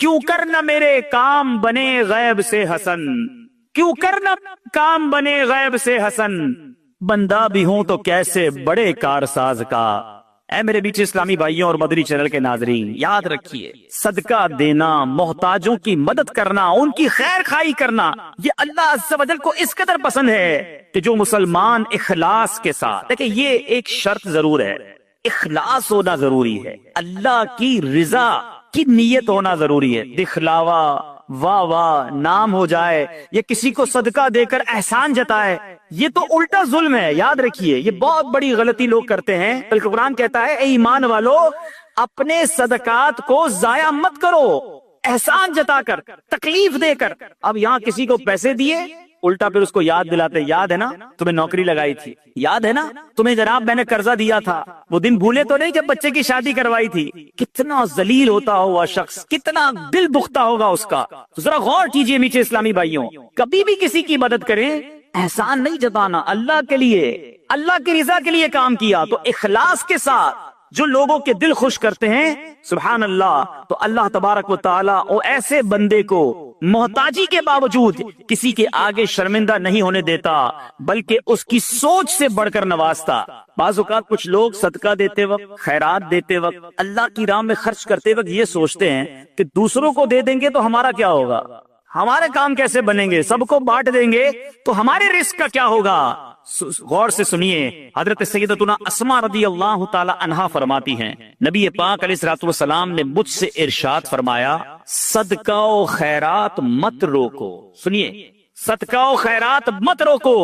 کیوں کرنا میرے کام بنے غیب سے حسن، کیوں کرنا کام بنے غیب سے حسن، بندہ بھی ہوں تو کیسے بڑے کارساز کا۔ اے میرے بیچ اسلامی بھائیوں اور مدنی چینل کے ناظرین، یاد رکھیے صدقہ دینا، محتاجوں کی مدد کرنا، ان کی خیر خواہی کرنا، یہ اللہ عز و جل کو اس قدر پسند ہے کہ جو مسلمان اخلاص کے ساتھ، دیکھیں یہ ایک شرط ضرور ہے، اخلاص ہونا ضروری ہے، اللہ کی رضا کی نیت ہونا ضروری ہے۔ دکھلاوا، واہ واہ، نام ہو جائے، یہ کسی کو صدقہ دے کر احسان جتائے، یہ تو الٹا ظلم ہے۔ یاد رکھیے یہ بہت بڑی غلطی لوگ کرتے ہیں، بلکہ قرآن کہتا ہے اے ایمان والو اپنے صدقات کو ضائع مت کرو، احسان جتا کر، تکلیف دے کر۔ اب یہاں کسی کو پیسے دیے، الٹا پھر اس کو یاد دلاتے، یاد ہے نا تمہیں نوکری لگائی تھی، یاد ہے نا تمہیں جناب میں نے قرضہ دیا تھا، وہ دن بھولے تو نہیں جب بچے کی شادی کروائی تھی۔ کتنا ذلیل ہوتا ہوگا شخص، کتنا دل دکھتا ہوگا اس کا۔ ذرا غور کیجئے میٹھے اسلامی بھائیوں، کبھی بھی کسی کی مدد کریں، احسان نہیں جتانا، اللہ کے لیے، اللہ کی رضا کے لیے کام کیا تو اخلاص کے ساتھ جو لوگوں کے دل خوش کرتے ہیں، سبحان اللہ، تو اللہ تبارک و تعالی وہ ایسے بندے کو محتاجی کے باوجود کسی کے آگے شرمندہ نہیں ہونے دیتا، بلکہ اس کی سوچ سے بڑھ کر نوازتا۔ بعض اوقات کچھ لوگ صدقہ دیتے وقت، خیرات دیتے وقت، اللہ کی راہ میں خرچ کرتے وقت یہ سوچتے ہیں کہ دوسروں کو دے دیں گے تو ہمارا کیا ہوگا، ہمارے کام کیسے بنیں گے، سب کو بانٹ دیں گے تو ہمارے رزق کا کیا ہوگا۔ غور سے سنیے، حضرت سیدتنا اسماء رضی اللہ تعالی عنہا فرماتی ہیں نبی پاک علیہ الصلوۃ والسلام نے مجھ سے ارشاد فرمایا صدقہ و خیرات مت روکو۔ سنیے، صدقہ و خیرات مت روکو،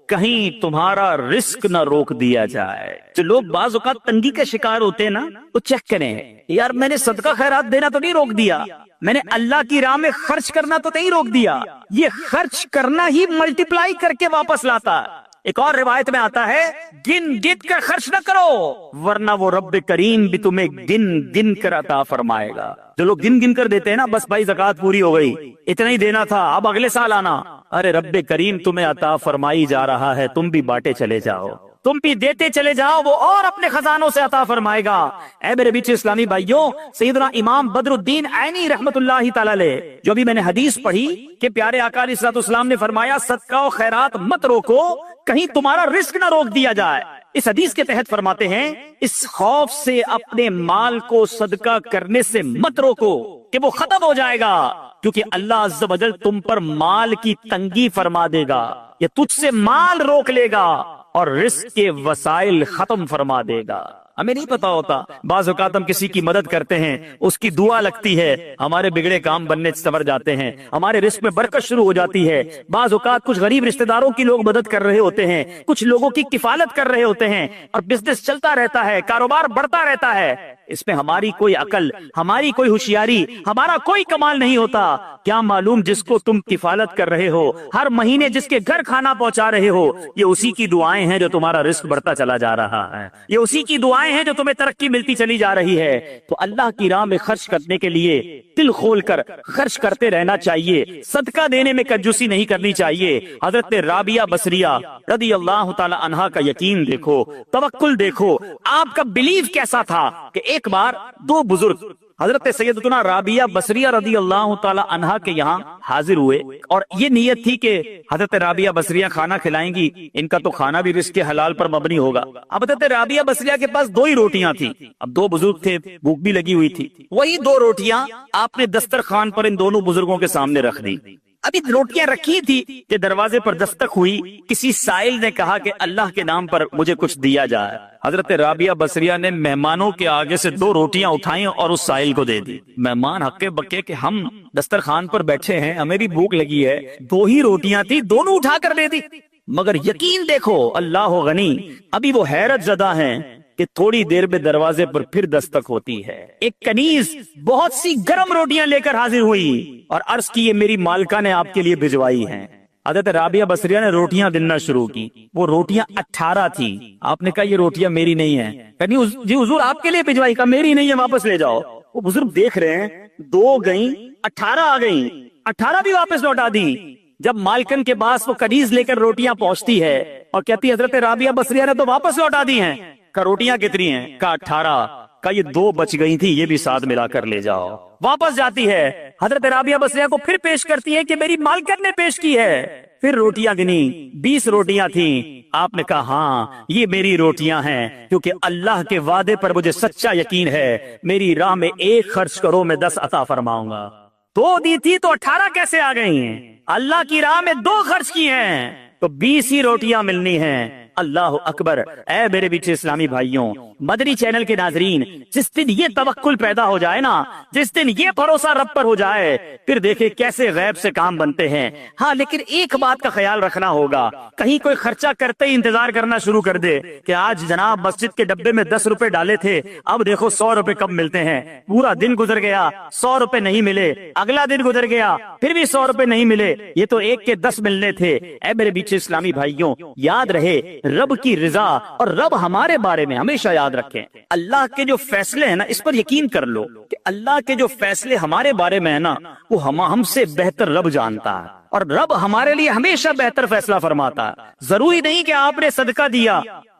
کہیں تمہارا رزق نہ روک دیا جائے۔ جو لوگ بعض اوقات تنگی کا شکار ہوتے ہیں نا، وہ چیک کریں یار میں نے صدقہ خیرات دینا تو نہیں روک دیا، میں نے اللہ کی راہ میں خرچ کرنا تو نہیں روک دیا، یہ خرچ کرنا ہی ملٹیپلائی کر کے واپس لاتا ہے۔ ایک اور روایت میں آتا ہے گن گن کر خرچ نہ کرو ورنہ وہ رب کریم بھی تمہیں گن گن کر عطا فرمائے گا۔ جو لوگ گن گن کر دیتے ہیں نا، بس بھائی زکوٰۃ پوری ہو گئی، اتنا ہی دینا تھا، اب اگلے سال آنا، ارے رب کریم تمہیں عطا فرمائی جا رہا ہے، تم بھی بانٹے چلے جاؤ، تم بھی دیتے چلے جاؤ، وہ اور اپنے خزانوں سے عطا فرمائے گا۔ اے میرے بیچ اسلامی بھائیوں، سیدنا امام بدر الدین عینی رحمت اللہ تعالی علیہ، جو بھی میں نے حدیث پڑھی کہ پیارے آقا علیہ الصلوۃ والسلام نے فرمایا صدقہ و خیرات مت روکو، کہیں تمہارا رزق نہ روک دیا جائے۔ اس حدیث کے تحت فرماتے ہیں اس خوف سے اپنے مال کو صدقہ کرنے سے مت روکو کہ وہ ختم ہو جائے گا، کیونکہ اللہ عز و جل تم پر مال کی تنگی فرما دے گا، یا تجھ سے مال روک لے گا اور رزق کے وسائل ختم فرما دے گا۔ ہمیں نہیں پتا ہوتا، بعض اوقات ہم کسی کی مدد کرتے ہیں، اس کی دعا لگتی ہے، ہمارے بگڑے کام بننے سنور جاتے ہیں، ہمارے رزق میں برکت شروع ہو جاتی ہے۔ بعض اوقات کچھ غریب رشتہ داروں کی لوگ مدد کر رہے ہوتے ہیں، کچھ لوگوں کی کفالت کر رہے ہوتے ہیں، اور بزنس چلتا رہتا ہے، کاروبار بڑھتا رہتا ہے۔ اس میں ہماری کوئی عقل، ہماری کوئی ہوشیاری، ہمارا کوئی کمال نہیں ہوتا۔ کیا معلوم جس کو تم کفالت کر رہے ہو، ہر مہینے جس کے گھر کھانا پہنچا رہے ہو، یہ اسی کی دعائیں ہیں جو تمہارا رزق بڑھتا چلا جا رہا ہے، یہ اسی کی دعائیں ہیں جو تمہیں ترقی ملتی چلی جا رہی ہے۔ تو اللہ کی راہ میں خرچ کرنے کے لیے دل کھول کر خرچ کرتے رہنا چاہیے، صدقہ دینے میں کنجوسی نہیں کرنی چاہیے۔ حضرت رابعہ بصریہ رضی اللہ تعالی عنہا کا یقین دیکھو، توکل دیکھو، آپ کا بلیف کیسا تھا کہ ایک بار دو بزرگ حضرت سیدتنا رابعہ بصریہ رضی اللہ تعالی عنہا کے یہاں حاضر ہوئے، اور یہ نیت تھی کہ حضرت رابعہ بصریہ کھانا کھلائیں گی، ان کا تو کھانا بھی رزق حلال پر مبنی ہوگا۔ اب حضرت رابعہ بصریہ کے پاس دو ہی روٹیاں تھیں، اب دو بزرگ تھے، بھوک بھی لگی ہوئی تھی، وہی دو روٹیاں آپ نے دسترخوان پر ان دونوں بزرگوں کے سامنے رکھ دی۔ ابھی روٹیاں رکھی تھی کہ دروازے پر دستک ہوئی، کسی سائل نے کہا کہ اللہ کے نام پر مجھے کچھ دیا جائے۔ حضرت رابعہ بصریہ نے مہمانوں کے آگے سے دو روٹیاں اٹھائیں اور اس سائل کو دے دی۔ مہمان ہکے بکے کہ ہم دسترخوان پر بیٹھے ہیں، ہمیں بھی بھوک لگی ہے، دو ہی روٹیاں تھی، دونوں اٹھا کر دے دی۔ مگر یقین دیکھو، اللہ غنی، ابھی وہ حیرت زدہ ہیں کہ تھوڑی دیر میں دروازے پر پھر دستک ہوتی ہے، ایک کنیز بہت سی گرم روٹیاں لے کر حاضر ہوئی اور عرض کی یہ میری مالکہ نے آپ کے لیے بھجوائی ہیں۔ حضرت رابعہ بصریہ نے روٹیاں گننا شروع کی، وہ روٹیاں 18 تھی۔ آپ نے کہا یہ روٹیاں میری نہیں ہیں، جی حضور آپ کے لیے بھجوائی، کہا میری نہیں ہے، واپس لے جاؤ۔ وہ بزرگ دیکھ رہے ہیں، دو گئیں، 18 آ گئیں، 18 بھی واپس لوٹا دی۔ جب مالکن کے پاس وہ کنیز لے کر روٹیاں پہنچتی ہے اور کہتی حضرت رابعہ بصریہ نے تو واپس لوٹا دی ہیں، کہا روٹیاں کتنی ہیں، کہا 18، کہا یہ 2 بچ گئی تھی، یہ بھی ساتھ ملا کر لے جاؤ۔ واپس جاتی ہے، حضرت رابعہ بصریہ کو پھر پیش کرتی ہے کہ میری مالکن نے پیش کی ہے۔ پھر روٹیاں گنی، 20 روٹیاں تھیں۔ آپ نے کہا ہاں یہ میری روٹیاں ہیں، کیونکہ اللہ کے وعدے پر مجھے سچا یقین ہے، میری راہ میں 1 خرچ کرو میں 10 عطا فرماؤں گا۔ 2 دی تھی تو 18 کیسے آ گئی ہیں؟ اللہ کی راہ میں 2 خرچ کی ہیں تو 20 ہی روٹیاں ملنی ہیں۔ اللہ اکبر۔ اے میرے بیچ اسلامی بھائیوں، مدنی چینل کے ناظرین، جس دن یہ توکل پیدا ہو جائے نا، جس دن یہ بھروسہ رب پر ہو جائے، پھر دیکھیں کیسے غیب سے کام بنتے ہیں۔ ہاں لیکن ایک بات کا خیال رکھنا ہوگا، کہیں کوئی خرچہ کرتے ہی انتظار کرنا شروع کر دے کہ آج جناب مسجد کے ڈبے میں 10 روپے ڈالے تھے، اب دیکھو 100 روپے کب ملتے ہیں۔ پورا دن گزر گیا، 100 روپے نہیں ملے، اگلا دن گزر گیا، پھر بھی 100 روپے نہیں ملے، یہ تو 1 کے 10 ملنے تھے۔ اے میرے بیچ اسلامی بھائیوں، یاد رہے رب کی رضا اور رب ہمارے بارے میں ہمیشہ یاد رکھیں۔ اللہ کے جو فیصلے ہیں نا، اس پر یقین کر لو کہ اللہ کے جو فیصلے ہمارے بارے میں ہے نا، وہ ہم سے بہتر رب جانتا ہے، اور رب ہمارے لیے ہمیشہ بہتر فیصلہ فرماتا ہے۔ ضروری نہیں کہ آپ نے صدقہ دیا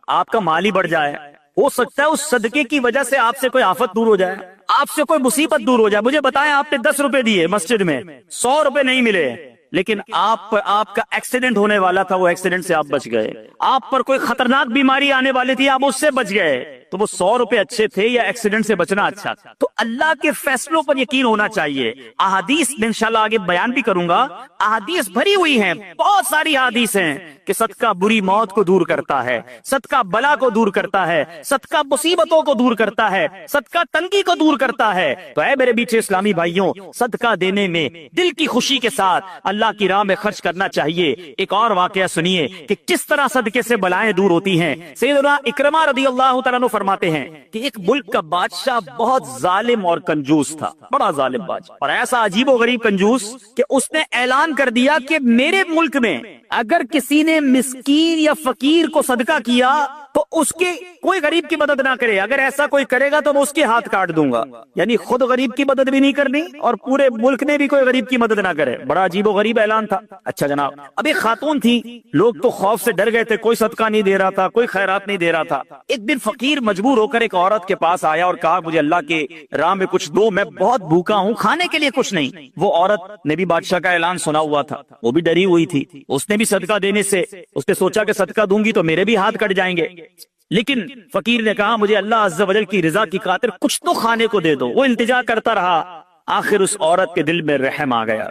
آپ کا مال ہی بڑھ جائے، ہو سکتا ہے اس صدقے کی وجہ سے آپ سے کوئی آفت دور ہو جائے، آپ سے کوئی مصیبت دور ہو جائے۔ مجھے بتائیں، آپ نے 10 روپے دیے مسجد میں، 100 روپے نہیں ملے، لیکن آپ کا ایکسیڈنٹ ہونے والا تھا، وہ ایکسیڈنٹ سے آپ بچ گئے۔ آپ پر کوئی خطرناک بیماری آنے والی تھی، آپ اس سے بچ گئے، تو وہ 100 روپے اچھے تھے یا ایکسیڈنٹ سے بچنا اچھا تھا؟ تو اللہ کے فیصلوں پر یقین ہونا چاہیے۔ احادیث میں انشاءاللہ آگے بیان بھی کروں گا، احادیث بھری ہوئی ہیں، بہت ساری احادیث ہیں کہ صدقہ بری موت کو دور کرتا ہے، صدقہ بلا کو دور کرتا ہے، صدقہ مصیبتوں کو دور کرتا ہے، صدقہ تنگی کو دور کرتا ہے۔ تو اے میرے بیچ اسلامی بھائیوں، صدقہ دینے میں دل کی خوشی کے ساتھ اللہ کی راہ میں خرچ کرنا چاہیے۔ ایک اور واقعہ سنیے کہ کس طرح صدقے سے بلائیں دور ہوتی ہیں۔ سیدنا اکرمہ رضی اللہ تعالیٰ عنہ فرماتے ہیں کہ ایک ملک کا بادشاہ بہت ظالم اور کنجوس تھا، بڑا ظالم بادشاہ، اور ایسا عجیب و غریب کنجوس کہ اس نے اعلان کر دیا کہ میرے ملک میں اگر کسی نے مسکین یا فقیر کو صدقہ کیا تو اس کے کوئی غریب کی مدد نہ کرے، اگر ایسا کوئی کرے گا تو میں اس کے ہاتھ کاٹ دوں گا۔ یعنی خود غریب کی مدد بھی نہیں کرنی اور پورے ملک میں بھی کوئی غریب کی مدد نہ کرے۔ بڑا عجیب و غریب اعلان تھا۔ اچھا جناب، اب ایک خاتون تھی، لوگ تو خوف سے ڈر گئے تھے، کوئی صدقہ نہیں دے رہا تھا، کوئی خیرات نہیں دے رہا تھا۔ ایک دن فقیر مجبور ہو کر ایک عورت کے پاس آیا اور کہا مجھے اللہ کے راہ میں کچھ دو، میں بہت بھوکا ہوں، کھانے کے لیے کچھ نہیں۔ وہ عورت نے بھی بادشاہ کا اعلان سنا ہوا تھا، وہ بھی ڈری ہوئی تھی، اس نے بھی صدقہ دینے سے اس نے سوچا کہ صدقہ دوں گی تو میرے بھی ہاتھ کٹ جائیں گے، لیکن فقیر نے کہا مجھے اللہ عز و جل کی رضا کی خاطر کچھ تو کھانے کو دے دو۔ وہ التجا کرتا رہا، آخر اس عورت کے دل میں رحم آ گیا،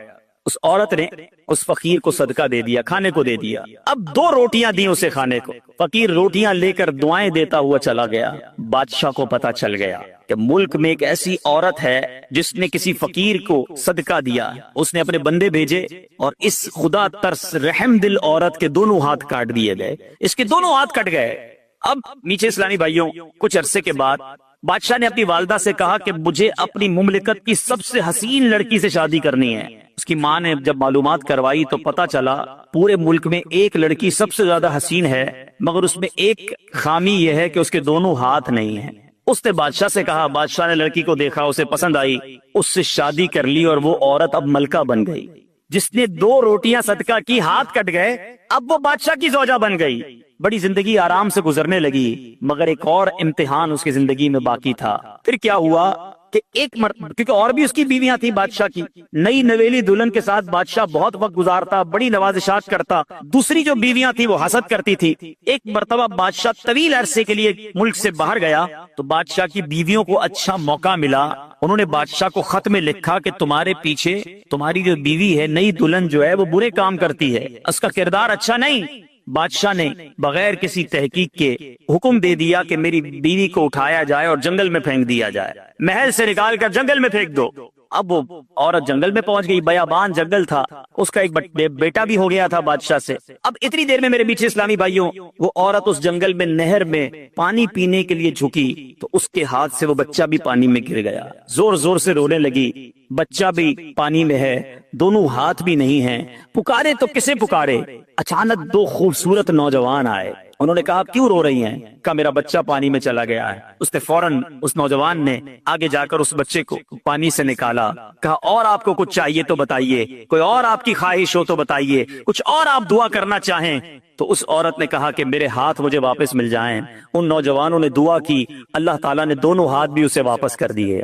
اس عورت نے اس فقیر کو صدقہ دے دیا، کھانے کو دے دیا۔ اب 2 روٹیاں دی اسے کھانے کو، فقیر روٹیاں لے کر دعائیں دیتا ہوا چلا گیا۔ بادشاہ کو پتا چل گیا کہ ملک میں ایک ایسی عورت ہے جس نے کسی فقیر کو صدقہ دیا۔ اس نے اپنے بندے بھیجے اور اس خدا ترس رحم دل عورت کے دونوں ہاتھ کاٹ دیے گئے، اس کے دونوں ہاتھ کٹ گئے۔ اب نیچے اسلامی بھائیوں، کچھ عرصے کے بعد بادشاہ نے اپنی والدہ سے کہا کہ مجھے اپنی مملکت کی سب سے حسین لڑکی سے شادی کرنی ہے۔ اس کی ماں نے جب معلومات کروائی تو پتا چلا پورے ملک میں ایک لڑکی سب سے زیادہ حسین ہے، مگر اس میں ایک خامی یہ ہے کہ اس کے دونوں ہاتھ نہیں ہیں۔ اس نے بادشاہ سے کہا، بادشاہ نے لڑکی کو دیکھا، اسے پسند آئی، اس سے شادی کر لی اور وہ عورت اب ملکہ بن گئی۔ جس نے 2 روٹیاں صدقہ کی، ہاتھ کٹ گئے، اب وہ بادشاہ کی زوجہ بن گئی۔ بڑی زندگی آرام سے گزرنے لگی، مگر ایک اور امتحان اس کی زندگی میں باقی تھا۔ پھر کیا ہوا کہ کیونکہ اور بھی اس کی بیویاں تھیں بادشاہ کی، نئی نویلی دلہن کے ساتھ بادشاہ بہت وقت گزارتا، بڑی نوازشات کرتا، دوسری جو بیویاں تھیں وہ حسد کرتی تھی۔ ایک مرتبہ بادشاہ طویل عرصے کے لیے ملک سے باہر گیا تو بادشاہ کی بیویوں کو اچھا موقع ملا، انہوں نے بادشاہ کو خط میں لکھا کہ تمہارے پیچھے تمہاری جو بیوی ہے، نئی دلہن جو ہے، وہ برے کام کرتی ہے، اس کا کردار اچھا نہیں۔ بادشاہ نے بغیر کسی تحقیق کے حکم دے دیا کہ میری بیوی کو اٹھایا جائے اور جنگل میں پھینک دیا جائے، محل سے نکال کر جنگل میں پھینک دو۔ اب وہ عورت جنگل میں پہنچ گئی، بیابان جنگل تھا، اس کا ایک بیٹا بھی ہو گیا تھا بادشاہ سے۔ اب اتنی دیر میں میرے پیچھے اسلامی بھائیوں، وہ عورت اس جنگل میں نہر میں پانی پینے کے لیے جھکی تو اس کے ہاتھ سے وہ بچہ بھی پانی میں گر گیا، زور زور سے رونے لگی، بچہ بھی پانی میں ہے، دونوں ہاتھ بھی نہیں ہیں، پکارے تو کسے پکارے؟ اچانک 2 خوبصورت نوجوان آئے، انہوں نے کہا کیوں رو رہی ہیں؟ کہا میرا بچہ پانی میں چلا گیا ہے۔ اس نے فوراً اس نوجوان نے آگے جا کر اس بچے کو پانی سے نکالا، کہا اور آپ کو کچھ چاہیے تو بتائیے، کوئی اور آپ کی خواہش ہو تو بتائیے، کچھ اور آپ دعا کرنا چاہیں۔ تو اس عورت نے کہا کہ میرے ہاتھ مجھے واپس مل جائیں۔ ان نوجوانوں نے دعا کی، اللہ تعالیٰ نے دونوں ہاتھ بھی اسے واپس کر دیے۔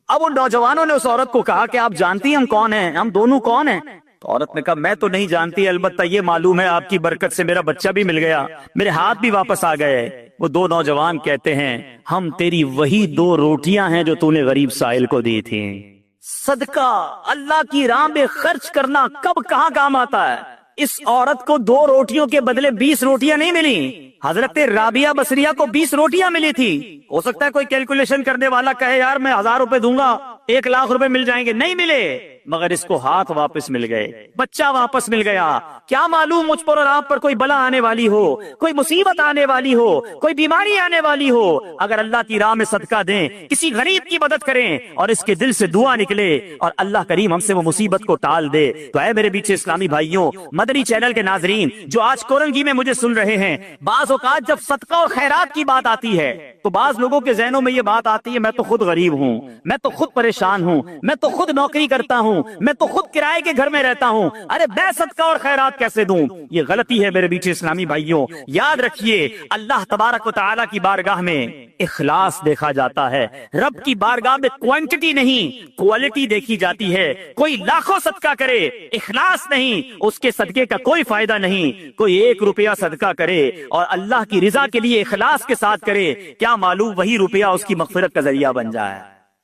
اب ان نوجوانوں نے اس عورت کو کہا کہ آپ جانتی ہیں ہم کون ہیں، ہم دونوں کون ہیں؟ تو عورت نے کہا میں تو نہیں جانتی، البتہ یہ معلوم ہے آپ کی برکت سے میرا بچہ بھی مل گیا، میرے ہاتھ بھی واپس آ گئے۔ وہ دو نوجوان کہتے ہیں ہم تیری وہی 2 روٹیاں ہیں جو تو نے غریب سائل کو دی تھیں۔ صدقہ اللہ کی راہ میں خرچ کرنا کب کہاں کام آتا ہے؟ اس عورت کو 2 روٹیوں کے بدلے 20 روٹیاں نہیں ملی، حضرت رابعہ بصریہ کو 20 روٹیاں ملی تھی۔ ہو سکتا ہے کوئی کیلکولیشن کرنے والا کہے یار میں 1000 روپے دوں گا 1 لاکھ روپے مل جائیں گے، نہیں ملے، مگر اس کو ہاتھ واپس مل گئے، بچہ واپس مل گیا۔ کیا معلوم مجھ پر اور آپ پر کوئی بلا آنے والی ہو، کوئی مصیبت آنے والی ہو، کوئی بیماری آنے والی ہو، اگر اللہ کی راہ میں صدقہ دیں، کسی غریب کی مدد کریں اور اس کے دل سے دعا نکلے اور اللہ کریم ہم سے وہ مصیبت کو ٹال دے، تو اے میرے بیچ اسلامی بھائیوں، مدنی چینل کے ناظرین جو آج کورنگی میں مجھے سن رہے ہیں، بعض اوقات جب صدقہ اور خیرات کی بات آتی ہے تو بعض لوگوں کے ذہنوں میں یہ بات آتی ہے میں تو خود غریب ہوں، میں تو خود پریشان ہوں، میں تو خود نوکری کرتا ہوں، میں تو خود کرائے کے گھر میں رہتا ہوں، ارے میں صدقہ اور خیرات کیسے دوں؟ یہ غلطی ہے میرے بیچ اسلامی بھائیوں۔ یاد رکھیے اللہ تبارک و تعالیٰ کی بارگاہ میں اخلاص دیکھا جاتا ہے، رب کی بارگاہ میں کوانٹٹی نہیں کوالٹی دیکھی جاتی ہے۔ کوئی لاکھوں صدقہ کرے اخلاص نہیں، اس کے صدقے کا کوئی فائدہ نہیں۔ کوئی 1 روپیہ صدقہ کرے اور اللہ کی رضا کے لیے اخلاص کے ساتھ کرے، کیا معلوم وہی روپیہ اس کی مغفرت کا ذریعہ بن جائے۔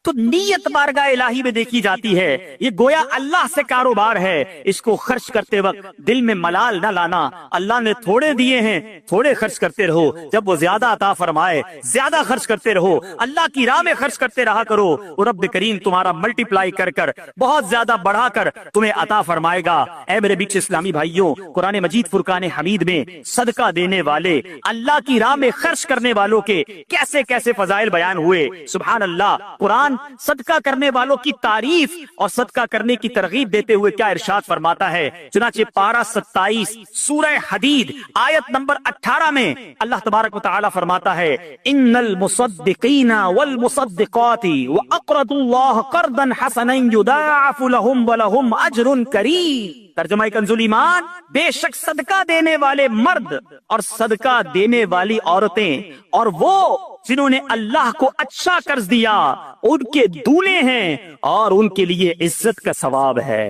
تو نیت بارگاہ الہی میں دیکھی جاتی ہے، یہ گویا اللہ سے کاروبار ہے۔ اس کو خرچ کرتے وقت دل میں ملال نہ لانا، اللہ نے تھوڑے دیے ہیں تھوڑے خرچ کرتے رہو، جب وہ زیادہ عطا فرمائے زیادہ خرچ کرتے رہو، اللہ کی راہ میں خرچ کرتے رہا کرو، اور رب کریم تمہارا ملٹی پلائی کر کر بہت زیادہ بڑھا کر تمہیں عطا فرمائے گا۔ اے میرے بیچ اسلامی بھائیوں، قرآن مجید فرقان حمید میں صدقہ دینے والے، اللہ کی راہ میں خرچ کرنے والوں کے کیسے کیسے فضائل بیان ہوئے، سبحان اللہ۔ قرآن صدقہ کرنے والوں کی تعریف اور صدقہ کرنے کی ترغیب دیتے ہوئے کیا ارشاد فرماتا ہے؟ چنانچہ پارہ 27 سورہ حدید آیت نمبر 18 میں اللہ تبارک و تعالی فرماتا ہے ان المصدقین والمصدقات واقرضوا اللہ قرضا حسنا یضاعف لهم ولهم اجر کریم۔ ترجمہ کنز ایمان، بے شک صدقہ دینے والے مرد اور صدقہ دینے والی عورتیں اور وہ جنہوں نے اللہ کو اچھا قرض دیا ان کے دولے ہیں اور ان کے لیے عزت کا ثواب ہے۔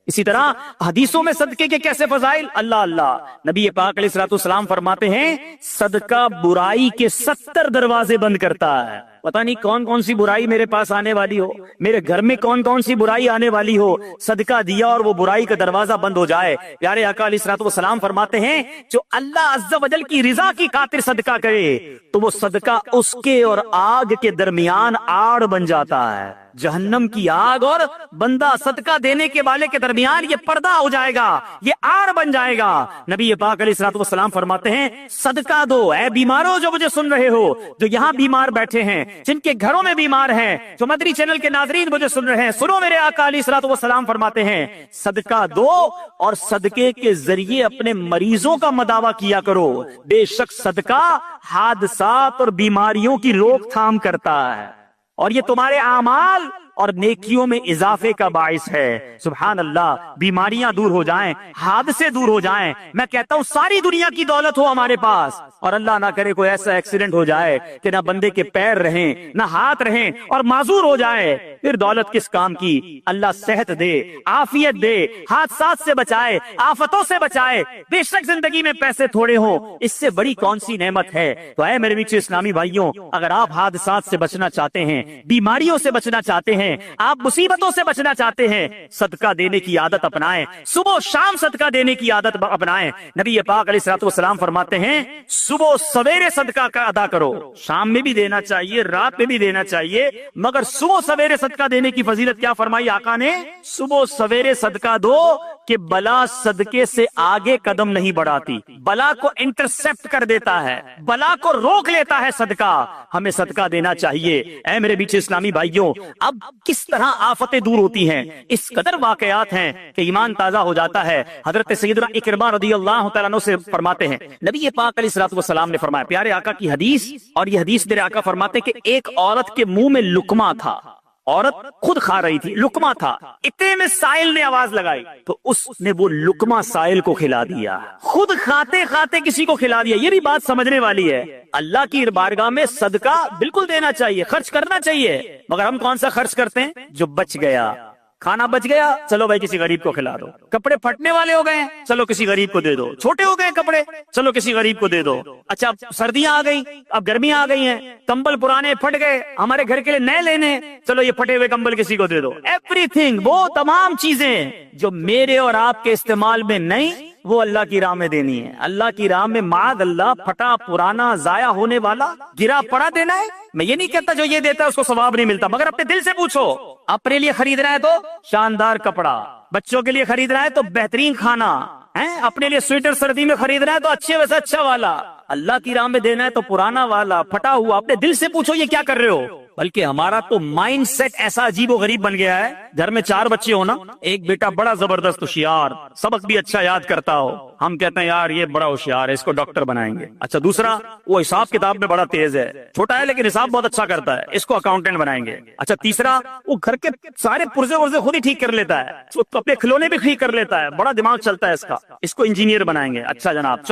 اسی طرح حدیثوں میں صدقے کے کیسے فضائل، اللہ نبی پاک علیہ الصلوۃ والسلام فرماتے ہیں صدقہ برائی کے 70 دروازے بند کرتا ہے۔ پتہ نہیں کون کون سی برائی میرے پاس آنے والی ہو، میرے گھر میں کون کون سی برائی آنے والی ہو، صدقہ دیا اور وہ برائی کا دروازہ بند ہو جائے۔ پیارے آقا علیہ الصلوۃ والسلام فرماتے ہیں جو اللہ عز و جل کی رضا کی خاطر صدقہ کرے تو وہ صدقہ اس کے اور آگ کے درمیان آڑ بن جاتا ہے۔ جہنم کی آگ اور بندہ صدقہ دینے کے والے کے درمیان یہ پردہ ہو جائے گا، یہ آڑ بن جائے گا۔ نبی پاک علیہ الصلوۃ والسلام فرماتے ہیں صدقہ دو، اے بیماروں جو مجھے سن رہے ہو، جو یہاں بیمار بیٹھے ہیں، جن کے گھروں میں بیمار ہیں، جو مدری چینل کے ناظرین مجھے سن رہے ہیں، سنو میرے آقا علیہ الصلوۃ والسلام فرماتے ہیں صدقہ دو اور صدقے کے ذریعے اپنے مریضوں کا مداوا کیا کرو، بے شک صدقہ حادثات اور بیماریوں کی روک تھام کرتا ہے اور یہ تمہارے اعمال اور نیکیوں میں اضافے کا باعث ہے۔ سبحان اللہ، بیماریاں دور ہو جائیں، حادثے دور ہو جائیں، میں کہتا ہوں ساری دنیا کی دولت ہو ہمارے پاس اور اللہ نہ کرے کوئی ایسا ایکسیڈنٹ ہو جائے کہ نہ بندے کے پیر رہیں نہ ہاتھ رہیں اور معذور ہو جائے، پھر دولت کس کام کی؟ اللہ صحت دے، عافیت دے، حادثات سے بچائے، آفتوں سے بچائے۔ بے شک زندگی میں پیسے تھوڑے ہوں، اس سے بڑی کون سی نعمت ہے؟ تو اے میرے میٹھے اسلامی بھائیوں، اگر آپ حادثات سے بچنا چاہتے ہیں، بیماریوں سے بچنا چاہتے ہیں، آپ مصیبتوں سے بچنا چاہتے ہیں، صدقہ دینے کی عادت اپنائیں، صبح و شام صدقہ دینے کی عادت اپنائیں۔ نبی پاک علیہ الصلوۃ والسلام فرماتے ہیں صبح سویرے صدقہ کا ادا کرو، شام میں بھی دینا چاہیے، رات میں بھی دینا چاہیے، مگر صبح سویرے صدقہ صدقہ دینے کی فضیلت کیا فرمائی آقا نے؟ صبح سویرے صدقہ دو کہ بلا صدقے سے آگے قدم نہیں بڑھاتی، بلا کو انٹرسپٹ کر دیتا ہے، بلا کو روک لیتا ہے صدقہ۔ ہمیں صدقہ دینا چاہیے۔ اے میرے بیچ اسلامی بھائیوں، اب کس طرح آفتیں دور ہوتی ہیں، اس قدر واقعات ہیں کہ ایمان تازہ ہو جاتا ہے۔ حضرت سیدنا اکرمہ رضی اللہ تعالیٰ عنہ سے فرماتے ہیں، نبی پاک علیہ الصلوۃ والسلام نے فرمایا، پیارے آقا کی حدیث، اور یہ حدیث میرے آقا فرماتے کہ ایک عورت کے منہ میں لقمہ تھا، عورت خود کھا رہی تھی، لقمہ تھا، اتنے میں سائل نے آواز لگائی تو اس نے وہ لقمہ سائل کو کھلا دیا، خود کھاتے کھاتے کسی کو کھلا دیا۔ یہ بھی بات سمجھنے والی ہے۔ اللہ کی بارگاہ میں صدقہ بالکل دینا چاہیے، خرچ کرنا چاہیے، مگر ہم کون سا خرچ کرتے ہیں؟ جو بچ گیا، کھانا بچ گیا، چلو بھائی کسی غریب کو کھلا دو، کپڑے پھٹنے والے ہو گئے، چلو کسی غریب کو دے دو، چھوٹے ہو گئے کپڑے، چلو کسی غریب کو دے دو۔ اچھا سردیاں آ گئی، اب گرمیاں آ گئی ہیں، کمبل پرانے پھٹ گئے، ہمارے گھر کے لیے نئے لینے، چلو یہ پھٹے ہوئے کمبل کسی کو دے دو۔ ایوری تھنگ، وہ تمام چیزیں جو میرے اور آپ کے استعمال میں نہیں، وہ اللہ کی راہ میں دینی ہے۔ اللہ کی راہ میں معاذ اللہ پھٹا پرانا ضائع ہونے والا گرا پڑا دینا ہے۔ میں یہ نہیں کہتا جو یہ دیتا ہے اس کو ثواب نہیں ملتا، مگر اپنے دل سے پوچھو، اپنے لیے خرید رہا ہے تو شاندار کپڑا، بچوں کے لیے خرید رہا ہے تو بہترین کھانا، اپنے لیے سویٹر سردی میں خرید رہا ہے تو اچھے ویسے اچھا والا، اللہ کی راہ میں دینا ہے تو پرانا والا پھٹا ہوا۔ اپنے دل سے پوچھو یہ کیا کر رہے ہو؟ بلکہ ہمارا تو مائنڈ سیٹ ایسا عجیب و غریب بن گیا ہے، گھر میں 4 بچے ہو نا، ایک بیٹا بڑا زبردست ہوشیار، سبق بھی اچھا یاد کرتا ہو، ہم کہتے ہیں یار یہ بڑا ہوشیار ہے، اس کو ڈاکٹر بنائیں گے۔ اچھا دوسرا، وہ حساب کتاب میں بڑا تیز ہے، چھوٹا ہے لیکن حساب بہت اچھا کرتا ہے، اس کو اکاؤنٹنٹ بنائیں گے۔ اچھا تیسرا، وہ گھر کے سارے پرزے ورزے خود ہی ٹھیک کر لیتا ہے، اپنے کھلونے بھی ٹھیک کر لیتا ہے، بڑا دماغ چلتا ہے اس کا، اس کو انجینئر بنائیں گے۔ اچھا جناب،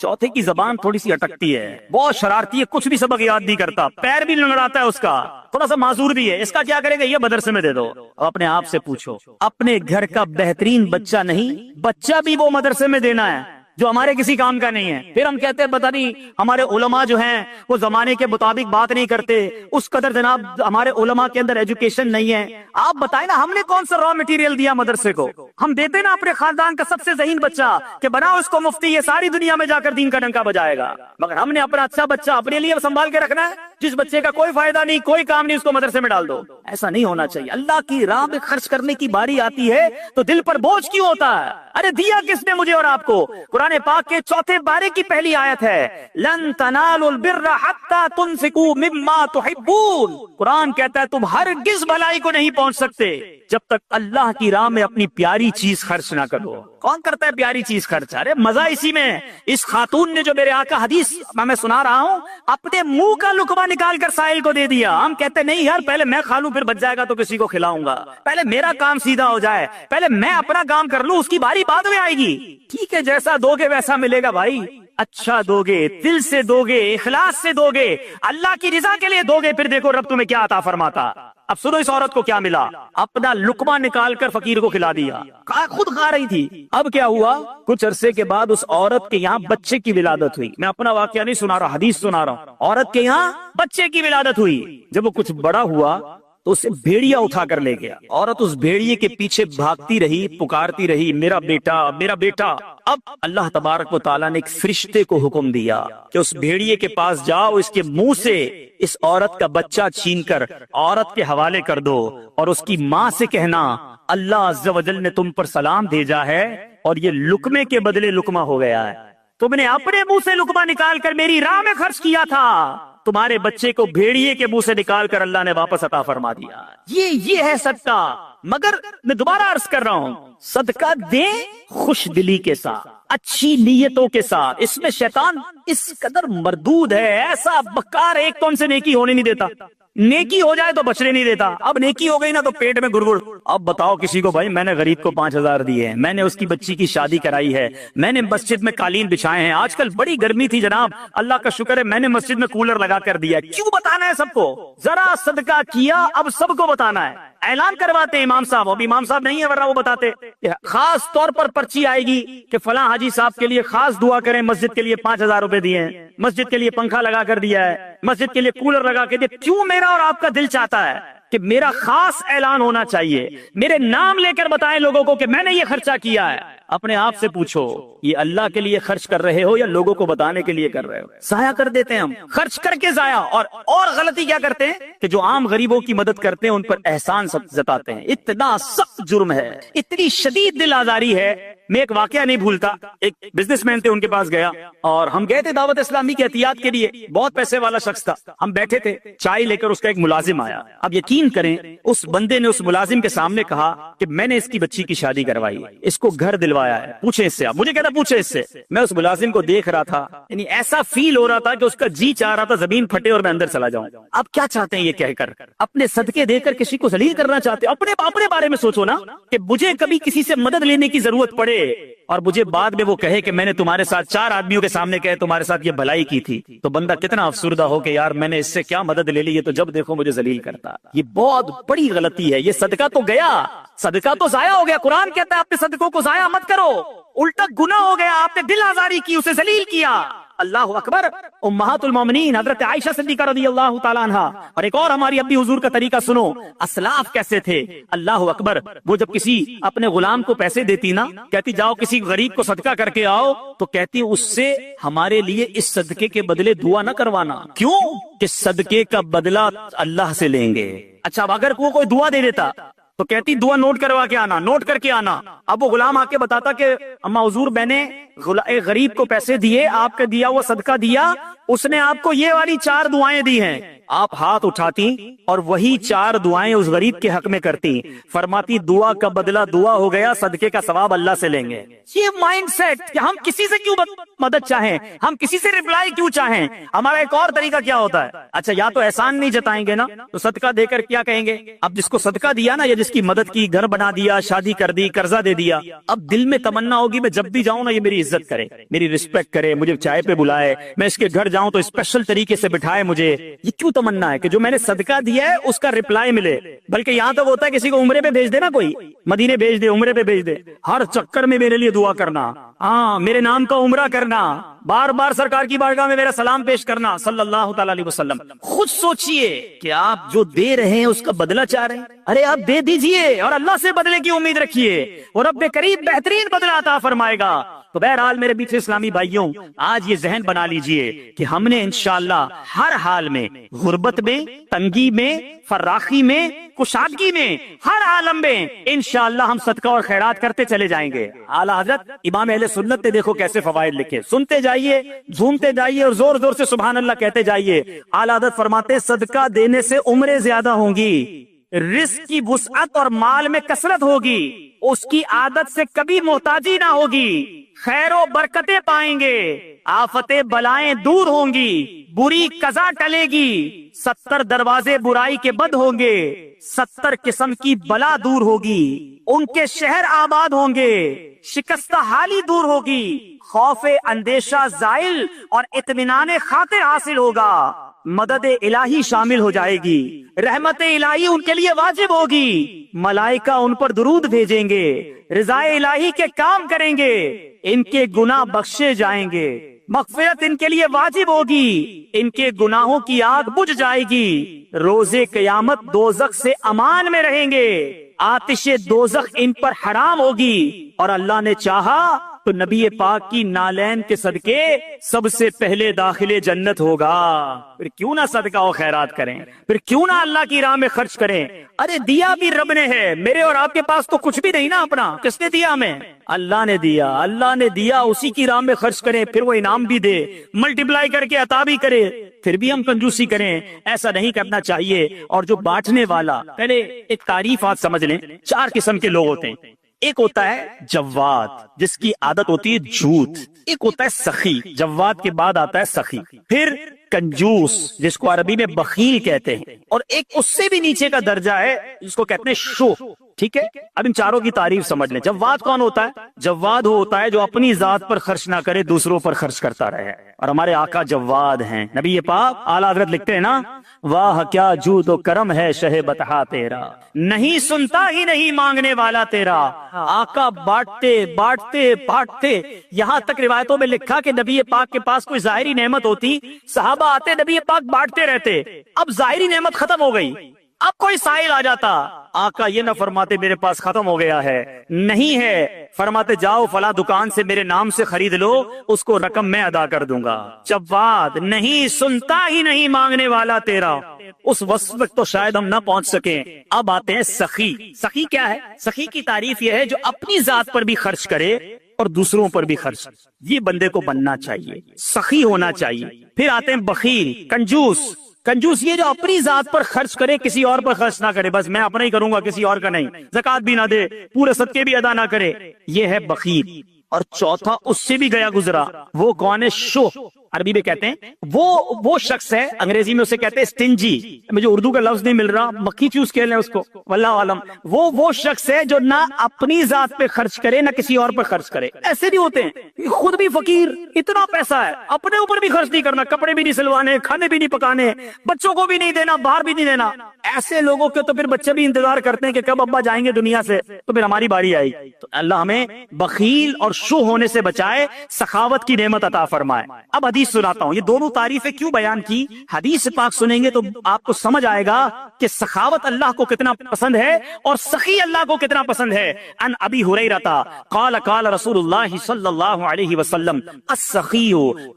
چوتھے کی زبان تھوڑی سی اٹکتی ہے، بہت شرارتی ہے، کچھ بھی سبق یاد نہیں کرتا، پیر بھی لنگڑاتا ہے اس کا، تھوڑا سا معذور بھی ہے، اس کا کیا کرے گا؟ یہ مدرسے میں دے دو۔ اپنے آپ سے پوچھو، اپنے گھر کا بہترین بچہ نہیں، بچہ بھی وہ مدرسے میں دینا ہے جو ہمارے کسی کام کا نہیں ہے۔ پھر ہم کہتے ہیں پتہ نہیں ہمارے علماء جو ہیں وہ زمانے کے مطابق بات نہیں کرتے، اس قدر جناب ہمارے علماء کے اندر ایجوکیشن نہیں ہے۔ آپ بتائیں نا، ہم نے کون سا را مٹیریل دیا مدرسے کو؟ ہم دیتے نا اپنے خاندان کا سب سے ذہین بچہ کہ بناؤ اس کو مفتی، یہ ساری دنیا میں جا کر دین کا ڈنکا بجائے گا، مگر ہم نے اپنا اچھا بچہ اپنے لیے سنبھال کے رکھنا ہے، جس بچے کا کوئی فائدہ نہیں، کوئی کام نہیں، اس کو مدرسے میں ڈال دو۔ ایسا نہیں ہونا چاہیے۔ اللہ کی راہ میں خرچ کرنے کی باری آتی ہے تو دل پر بوجھ کیوں ہوتا ہے؟ ارے دیا کس نے مجھے اور آپ کو؟ قرآن پاک کے 4 بارے کی پہلی آیت ہے، لن تنالوا البر حتى تنفقوا مما تحبون۔ قرآن کہتا ہے تم ہرگز بھلائی کو نہیں پہنچ سکتے جب تک اللہ کی راہ میں اپنی پیاری چیز خرچ نہ کرو۔ کون کرتا ہے پیاری چیز خرچ؟ ارے مزہ اسی میں۔ اس خاتون نے جو میرے آقا حدیث میں سنا رہا ہوں، اپنے منہ کا لقمہ نکال کر سائل کو دے دیا۔ ہم کہتے نہیں یار پہلے میں کھا لوں پھر بچ جائے گا تو کسی کو کھلاؤں گا، پہلے میرا کام سیدھا ہو جائے، پہلے میں اپنا کام کر لوں، اس کی باری بعد میں آئے گی۔ ٹھیک ہے، جیسا دو گے ویسا ملے گا بھائی، اچھا دو گے، دل سے دو گے، اخلاص سے دو گے، اللہ کی رضا کے لیے دو گے، پھر دیکھو رب تمہیں کیا عطا فرماتا۔ اب سنو اس عورت کو کیا ملا، اپنا لقمہ نکال کر فقیر کو کھلا دیا، خود کھا رہی تھی۔ اب کیا ہوا؟ کچھ عرصے کے بعد اس عورت کے یہاں بچے کی ولادت ہوئی۔ میں اپنا واقعہ نہیں سنا رہا، حدیث سنا رہا ہوں۔ عورت کے یہاں بچے کی ولادت ہوئی۔ جب وہ کچھ بڑا ہوا تو اسے بھیڑیا اٹھا کر لے گیا۔ عورت اس بھیڑیے کے پیچھے بھاگتی رہی، پکارتی رہی، میرا بیٹا میرا بیٹا۔ اب اللہ تبارک و تعالیٰ نے ایک فرشتے کو حکم دیا کہ اس بھیڑیے کے پاس جاؤ، اس کے منہ سے اس عورت کا بچہ چھین کر عورت کے حوالے کر دو، اور اس کی ماں سے کہنا اللہ عز و جل نے تم پر سلام بھیجا ہے اور یہ لقمے کے بدلے لقمہ ہو گیا ہے۔ تم نے اپنے منہ سے لقمہ نکال کر میری راہ میں خرچ کیا تھا، تمہارے بچے کو بھیڑیے کے منہ سے نکال کر اللہ نے واپس عطا فرما دیا۔ یہ ہے صدقہ۔ مگر میں دوبارہ عرض کر رہا ہوں، صدقہ دیں خوش دلی کے ساتھ، اچھی نیتوں کے ساتھ۔ اس میں شیطان اس قدر مردود ہے، ایسا بکار، ایک تو ہم سے نیکی ہونے نہیں دیتا، نیکی ہو جائے تو بچنے نہیں دیتا۔ اب نیکی ہو گئی نا تو پیٹ میں گڑگڑ۔ اب بتاؤ کسی کو بھائی میں نے غریب کو 5000 دیے ہیں، میں نے اس کی بچی کی شادی کرائی ہے، میں نے مسجد میں قالین بچھائے ہیں، آج کل بڑی گرمی تھی جناب، اللہ کا شکر ہے میں نے مسجد میں کولر لگا کر دیا۔ کیوں بتانا ہے سب کو؟ ذرا صدقہ کیا اب سب کو بتانا ہے۔ اعلان کرواتے ہیں امام صاحب، اب امام صاحب نہیں ہے ورنہ وہ بتاتے، خاص طور پر پرچی آئے گی کہ فلاں حاجی صاحب کے لیے خاص دعا کریں، مسجد کے لیے 5000 روپے دیے ہیں، مسجد کے لیے پنکھا لگا کر دیا ہے، مسجد کے لیے کولر لگا کے دیا۔ کیوں میرا اور آپ کا دل چاہتا ہے کہ میرا خاص اعلان ہونا چاہیے، میرے نام لے کر بتائیں لوگوں کو کہ میں نے یہ خرچہ کیا ہے۔ اپنے آپ سے پوچھو یہ اللہ کے لیے خرچ کر رہے ہو یا لوگوں کو بتانے کے لیے کر رہے ہو؟ ضائع کر دیتے ہیں ہم، خرچ کر کے ضائع۔ اور غلطی کیا کرتے ہیں کہ جو عام غریبوں کی مدد کرتے ہیں ان پر احسان جتاتے ہیں۔ اتنا سخت جرم ہے، اتنی شدید دل آزاری ہے۔ میں ایک واقعہ نہیں بھولتا، ایک بزنس مین تھے، ان کے پاس گیا اور ہم گئے تھے دعوت اسلامی کی احتیاط کے لیے۔ بہت پیسے والا شخص تھا، ہم بیٹھے تھے، چائے لے کر اس کا ایک ملازم آیا۔ اب یقین کریں اس بندے نے اس ملازم کے سامنے کہا کہ میں نے اس کی بچی کی شادی کروائی ہے، اس کو گھر دلوایا ہے، پوچھیں اس سے۔ آپ مجھے کہتا پوچھیں اس سے۔ میں اس ملازم کو دیکھ رہا تھا، یعنی ایسا فیل ہو رہا تھا کہ اس کا جی چاہ رہا تھا زمین پھٹے اور میں اندر چلا جاؤں۔ اب کیا چاہتے ہیں یہ کہہ کر؟ اپنے صدقے دے کر کسی کو ذلیل کرنا چاہتے ہیں؟ اپنے بارے میں سوچو نا کہ مجھے کبھی کسی سے مدد لینے کی ضرورت پڑے اور مجھے بعد میں وہ کہے کہ میں نے تمہارے ساتھ 4 آدمیوں کے سامنے کہے تمہارے ساتھ یہ بھلائی کی تھی، تو بندہ کتنا افسردہ ہو کہ یار میں نے اس سے کیا مدد لے لی، یہ تو جب دیکھو مجھے ذلیل کرتا۔ یہ بہت بڑی غلطی ہے۔ یہ صدقہ تو گیا، صدقہ تو ضائع ہو گیا۔ قرآن کہتا ہے اپنے صدقوں کو ضائع مت کرو، الٹا گناہ ہو گیا، آپ نے دل آزاری کی، اسے ذلیل کیا۔ اللہ اکبر۔ امہات المومنین حضرت عائشہ صدیقہ رضی اللہ تعالیٰ عنہ، اور ایک اور ہماری ابی حضور کا طریقہ سنو، اسلاف کیسے تھے۔ اللہ اکبر۔ وہ جب کسی اپنے غلام کو پیسے دیتی نا، کہتی جاؤ کسی غریب کو صدقہ کر کے آؤ، تو کہتی اس سے ہمارے لیے اس صدقے کے بدلے دعا نہ کروانا۔ کیوں؟ کہ صدقے کا بدلہ اللہ سے لیں گے۔ اچھا اب اگر وہ کوئی دعا دے دیتا تو کہتی دعا نوٹ کروا کے آنا، نوٹ کر کے آنا۔ اب وہ غلام آ کے بتاتا کہ اما حضور میں نے غریب کو پیسے دیے، آپ کا دیا وہ صدقہ دیا، اس نے آپ کو یہ والی 4 دعائیں دی ہیں۔ آپ ہاتھ اٹھاتی اور وہی 4 دعائیں اس غریب کے حق میں کرتی، فرماتی دعا کا بدلہ دعا ہو گیا، صدقے کا ثواب اللہ سے لیں گے۔ یہ مائنڈ سیٹ کہ ہم کسی سے کیوں مدد چاہیں، ہم کسی سے ریپلائی کیوں چاہیں۔ ہمارا ایک اور طریقہ کیا ہوتا ہے، اچھا یا تو احسان نہیں جتائیں گے نا تو صدقہ دے کر کیا کہیں گے۔ اب جس کو صدقہ دیا نا یا جس کی مدد کی، گھر بنا دیا، شادی کر دی، قرضہ دے دیا، اب دل میں تمنا ہوگی میں جب بھی جاؤں نا یہ میری عزت کرے، میری رسپیکٹ کرے، مجھے چائے پہ بلائے، میں اس کے گھر جاؤں تو اسپیشل طریقے سے بٹھائے مجھے۔ یہ کیوں تمنا ہے کہ جو میں نے صدقہ دیا ہے اس کا ریپلائی ملے؟ بلکہ یہاں تک ہوتا ہے کسی کو عمرے پہ بھیج دے نا، کوئی مدینے بھیج دے، عمرے پہ بھیج دے، ہر چکر میں میرے لیے دعا کرنا، ہاں میرے نام کا عمرہ کرنا، بار بار سرکار کی بارگاہ میں میرا سلام پیش کرنا صلی اللہ تعالی علیہ وسلم۔ خود سوچئے کہ آپ جو دے رہے ہیں اس کا بدلہ چاہ رہے ہیں، ارے آپ دے دیجئے اور اللہ سے بدلے کی امید رکھیے اور رب کریم بہترین بدلہ عطا فرمائے گا۔ تو بہرحال میرے بیچ اسلامی بھائیوں، آج یہ ذہن بنا لیجئے کہ ہم نے انشاءاللہ ہر حال میں، غربت میں، تنگی میں، فراخی میں، کشادگی میں، ہر عالم میں انشاءاللہ ہم صدقہ اور خیرات کرتے چلے جائیں گے۔ اعلیٰ حضرت امام اہل سنت نے دیکھو کیسے فوائد لکھے، سنتے جائیے، جھومتے جائیے اور زور زور سے سبحان اللہ کہتے جائیے۔ اعلیٰ حضرت فرماتے ہیں صدقہ دینے سے عمریں زیادہ ہوں گی، رزق کی وسعت اور مال میں کثرت ہوگی، اس کی عادت سے کبھی محتاجی نہ ہوگی، خیر و برکتیں پائیں گے، آفتیں بلائیں دور ہوں گی، بری قضا ٹلے گی، 70 دروازے برائی کے بند ہوں گے، 70 قسم کی بلا دور ہوگی، ان کے شہر آباد ہوں گے، شکستہ حالی دور ہوگی، خوف اندیشہ زائل اور اطمینان خاطر حاصل ہوگا، مدد الہی شامل ہو جائے گی، رحمت الہی ان کے لیے واجب ہوگی، ملائکہ ان پر درود بھیجیں گے، رضا الہی کے کام کریں گے، ان کے گناہ بخشے جائیں گے، مغفرت ان کے لیے واجب ہوگی، ان کے گناہوں کی آگ بجھ جائے گی، روزے قیامت دوزخ سے امان میں رہیں گے، آتش دوزخ ان پر حرام ہوگی، اور اللہ نے چاہا تو نبی پاک کی نالین کے صدقے سب سے پہلے داخل جنت ہوگا۔ پھر کیوں نہ صدقہ و خیرات کریں، پھر کیوں نہ اللہ کی راہ میں خرچ کریں۔ ارے دیا بھی رب نے ہے، میرے اور آپ کے پاس تو کچھ بھی نہیں نا اپنا، کس نے دیا ہمیں؟ اللہ نے دیا، اللہ نے دیا، اسی کی راہ میں خرچ کریں، پھر وہ انعام بھی دے، ملٹیپلائی کر کے عطا بھی کرے، پھر بھی ہم کنجوسی کریں، ایسا نہیں کرنا چاہیے۔ اور جو بانٹنے والا، پہلے ایک تعریف آج سمجھ لیں، 4 قسم کے لوگ ہوتے ہیں۔ ایک ہوتا ہے جواد، جس کی عادت ہوتی ہے جھوٹ، ایک ہوتا ہے سخی، جواد کے بعد آتا ہے سخی، پھر کنجوس جس کو عربی میں بخیل کہتے ہیں، اور ایک اس سے بھی نیچے کا درجہ ہے جس کو کہتے ہیں شو۔ ٹھیک ہے، اب ان چاروں کی تعریف سمجھ لیں۔ جواد کون ہوتا ہے؟ جواد وہ ہوتا ہے جو اپنی ذات پر خرچ نہ کرے، دوسروں پر خرچ کرتا رہے، اور ہمارے آقا جواد ہیں۔ نبی پاک اعلیٰ حضرت لکھتے ہیں نا، واہ کیا جود و کرم ہے شہ بطحا تیرا، نہیں سنتا ہی نہیں مانگنے والا تیرا۔ آقا بانٹتے بانٹتے بانٹتے، یہاں تک روایتوں میں لکھا کہ نبی پاک کے پاس کوئی ظاہری نعمت ہوتی، صحابہ آتے، نبی پاک بانٹتے رہتے۔ اب ظاہری نعمت ختم ہو گئی، اب کوئی سائل آ جاتا، آقا یہ نہ فرماتے میرے پاس ختم ہو گیا ہے، نہیں ہے، فرماتے جاؤ فلاں دکان سے میرے نام سے خرید لو، اس کو رقم میں ادا کر دوں گا۔ جواد نہیں، سنتا ہی نہیں مانگنے والا تیرا۔ اس وصف تک تو شاید ہم نہ پہنچ سکیں۔ اب آتے ہیں سخی۔ سخی کیا ہے؟ سخی کی تعریف یہ ہے جو اپنی ذات پر بھی خرچ کرے اور دوسروں پر بھی خرچ، یہ بندے کو بننا چاہیے، سخی ہونا چاہیے۔ پھر آتے ہیں بخیل، کنجوس۔ کنجوس یہ جو اپنی ذات پر خرچ کرے، کسی اور پر خرچ نہ کرے، بس میں اپنا ہی کروں گا، کسی اور کا نہیں، زکوٰۃ بھی نہ دے، پورے صدقے بھی ادا نہ کرے، یہ ہے بخیل۔ اور چوتھا اس سے بھی گیا گزرا، وہ کون ہے؟ شو، عربی میں کہتے ہیں وہ شخص ہے، انگریزی میں اسے کہتے ہیں اسٹنجی، مجھے اردو کا لفظ نہیں مل رہا، مکھی چوز کہہ لیں اس کو، واللہ عالم۔ وہ شخص ہے جو نہ اپنی ذات پہ خرچ کرے نہ کسی اور پر خرچ کرے۔ ایسے نہیں ہوتے ہیں، خود بھی فقیر، اتنا پیسہ ہے، اپنے اوپر بھی خرچ نہیں کرنا، کپڑے بھی نہیں سلوانے، کھانے بھی نہیں پکانے، بچوں کو بھی نہیں دینا، باہر بھی نہیں دینا۔ ایسے لوگوں کے تو پھر بچے بھی انتظار کرتے ہیں کہ کب ابا جائیں گے دنیا سے تو پھر ہماری باری آئی۔ تو اللہ ہمیں بخیل اور شو ہونے سے بچائے، سخاوت کی نعمت عطا فرمائے۔ اب حدیث سناتا ہوں، یہ دونوں تعریفیں کیوں بیان کی، حدیث پاک سنیں گے تو آپ کو سمجھ آئے گا کہ سخاوت اللہ کو کتنا پسند ہے اور سخی اللہ کو کتنا پسند ہے۔ ان ابی ہریرہ قال قال رسول اللہ صلی اللہ علیہ وسلم السخی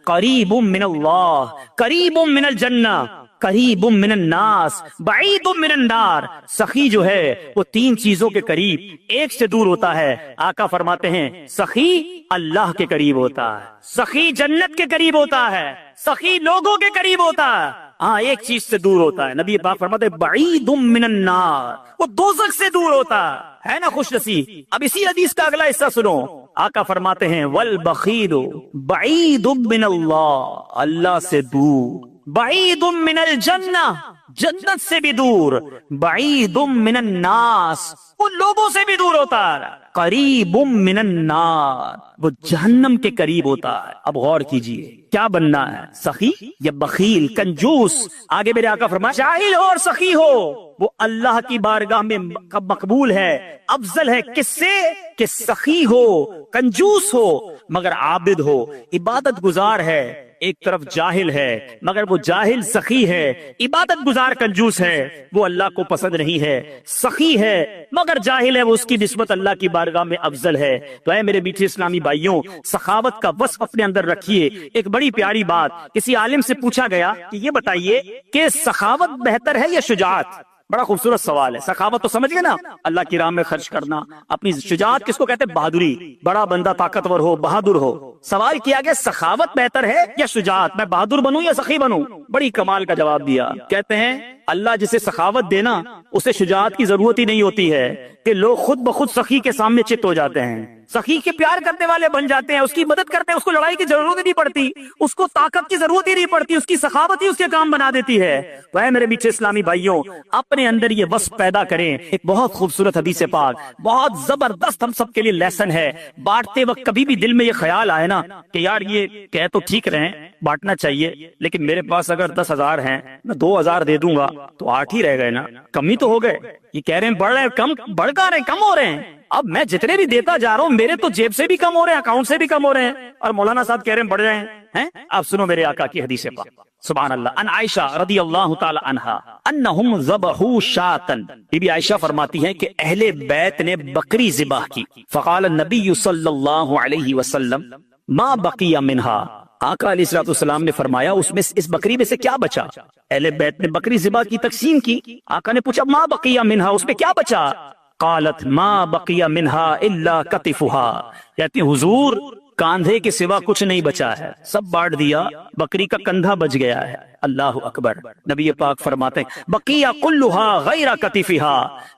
قریب من اللہ قریب من الجنہ قریب من الناس بعید من النار۔ سخی جو ہے وہ تین چیزوں کے قریب، ایک سے دور ہوتا ہے۔ آقا فرماتے ہیں سخی اللہ کے قریب ہوتا ہے، سخی جنت کے قریب ہوتا ہے، سخی لوگوں کے قریب ہوتا ہے، ہاں ایک چیز سے دور ہوتا ہے۔ نبی پاک فرماتے ہیں بعید من النار، وہ دوزخ سے دور ہوتا ہے نا، خوش نصیب۔ اب اسی حدیث کا اگلا حصہ سنو، آقا فرماتے ہیں والبخیل بعید من اللہ، اللہ سے دور، بعید من الجنہ، جنت سے بھی دور، بعید من الناس، ان لوگوں سے بھی دور ہوتا ہے، قریب من النار، وہ جہنم کے قریب ہوتا ہے۔ اب غور کیجئے کیا بننا ہے، سخی یا بخیل، کنجوس؟ آگے میرے آقا فرمایا جاہل ہو اور سخی ہو وہ اللہ کی بارگاہ میں مقبول ہے، افضل ہے کس سے؟ کہ سخی ہو، کنجوس ہو مگر عابد ہو، عبادت گزار ہے، ایک طرف جاہل ہے مگر وہ جاہل سخی ہے، عبادت گزار کنجوس ہے، وہ اللہ کو پسند نہیں ہے، سخی ہے مگر جاہل ہے، وہ اس کی نسبت اللہ کی بارگاہ میں افضل ہے۔ تو اے میرے میٹھے اسلامی بھائیوں، سخاوت کا وصف اپنے اندر رکھیے۔ ایک بڑی پیاری بات، کسی عالم سے پوچھا گیا کہ یہ بتائیے کہ سخاوت بہتر ہے یا شجاعت؟ بڑا خوبصورت سوال ہے۔ سخاوت تو سمجھ گئے نا، اللہ کی راہ میں خرچ کرنا، اپنی شجاعت کس کو کہتے ہیں؟ بہادری، بڑا بندہ طاقتور ہو، بہادر ہو۔ سوال کیا گیا سخاوت بہتر ہے یا شجاعت، میں بہادر بنوں یا سخی بنوں؟ بڑی کمال کا جواب دیا، کہتے ہیں اللہ جسے سخاوت دینا اسے شجاعت کی ضرورت ہی نہیں ہوتی ہے کہ لوگ خود بخود سخی کے سامنے چت ہو جاتے ہیں، سخی کے پیار کرنے والے بن جاتے ہیں، اس کی مدد کرتے ہیں، اس کو لڑائی کی ضرورت ہی نہیں پڑتی، اس کو طاقت کی ضرورت ہی نہیں پڑتی، اس کی سخاوت ہی اس کے کام بنا دیتی ہے۔ تو اے میرے میٹھے اسلامی بھائیوں، اپنے اندر یہ وصف پیدا کریں۔ ایک بہت خوبصورت حدیث پاک، بہت زبردست ہم سب کے لیے لیسن ہے۔ بانٹتے وقت کبھی بھی دل میں یہ خیال آئے نا کہ یار یہ کہہ تو ٹھیک رہے، بانٹنا چاہیے، لیکن میرے پاس اگر 10,000 ہیں، میں 2,000 دے دوں گا تو 8 ہی رہ گئے نا، کم ہی تو ہو گئے۔ یہ کہہ رہے ہیں بڑھ رہے ہیں، کم بڑھ کر رہے ہیں، کم ہو رہے ہیں۔ اب میں جتنے بھی دیتا جا رہا ہوں میرے تو جیب سے بھی کم ہو رہے ہیں، اکاؤنٹ سے بھی کم ہو رہے ہیں، اور مولانا صاحب کہہ رہے ہیں بڑھ رہے ہیں۔ آپ سنو میرے آقا کی حدیث پاک، سبحان اللہ۔ ان عائشہ رضی اللہ تعالی عنہا انہم ذبحوا شاۃ، بی بی عائشہ فرماتی ہیں کہ اہل بیت نے بکری ذبح کی، فقال النبی صلی اللہ علیہ وسلم ما بقی منہا، آقا علیہ الصلوۃ والسلام نے فرمایا اس بکری میں سے کیا بچا؟ اہل بیت نے بکری ذبح کی، تقسیم کی، آقا نے پوچھا ما بقی منہا، اس میں کیا بچا؟ قالت ما بقی منہا الا کتفھا، کہتی حضور کاندھے کے سوا کچھ نہیں بچا ہے، سب بانٹ دیا، بکری کا کندھا بچ گیا ہے۔ اللہ اکبر۔ نبی پاک فرماتے ہیں بقیہ کلھا غیر کتفھا،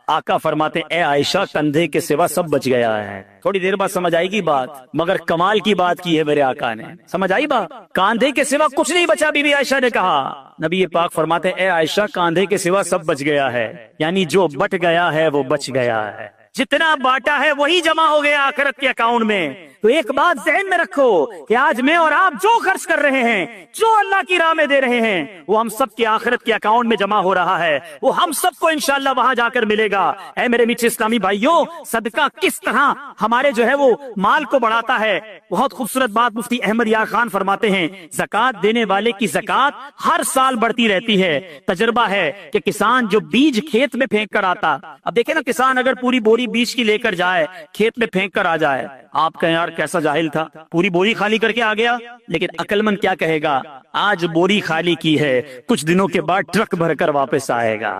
آقا فرماتے ہیں اے عائشہ کندھے کے سوا سب بچ گیا ہے۔ تھوڑی دیر بعد سمجھ آئے گی بات، مگر کمال کی بات کی ہے میرے آقا نے، سمجھ آئی بات؟ کاندھے کے سوا کچھ نہیں بچا، بی بی عائشہ نے کہا۔ نبی پاک فرماتے ہیں اے عائشہ کاندھے کے سوا سب بچ گیا ہے، یعنی جو بٹ گیا ہے وہ بچ گیا ہے، جتنا بانٹا ہے وہی جمع ہو گیا آخرت کے اکاؤنٹ میں، تو ایک بات ذہن میں رکھو کہ آج میں اور آپ جو خرچ کر رہے ہیں، جو اللہ کی راہ میں دے رہے ہیں، وہ ہم سب کے آخرت کے اکاؤنٹ میں جمع ہو رہا ہے، وہ ہم سب کو انشاءاللہ وہاں جا کر ملے گا۔ اے میرے میٹھے اسلامی بھائیوں، صدقہ کس طرح ہمارے جو ہے وہ مال کو بڑھاتا ہے، بہت خوبصورت بات مفتی احمد یار خان فرماتے ہیں، زکات دینے والے کی زکات ہر سال بڑھتی رہتی ہے۔ تجربہ ہے کہ کسان جو بیج کھیت میں پھینک کر آتا، اب دیکھیں نا، کسان اگر پوری بوری بیج کی لے کر جائے، کھیت میں پھینک کر آ جائے، آپ کہیں یار کیسا جاہل تھا، پوری بوری خالی کر کے آ گیا، لیکن عقل مند کیا کہے گا، آج بوری خالی کی ہے، کچھ دنوں کے بعد ٹرک بھر کر واپس آئے گا۔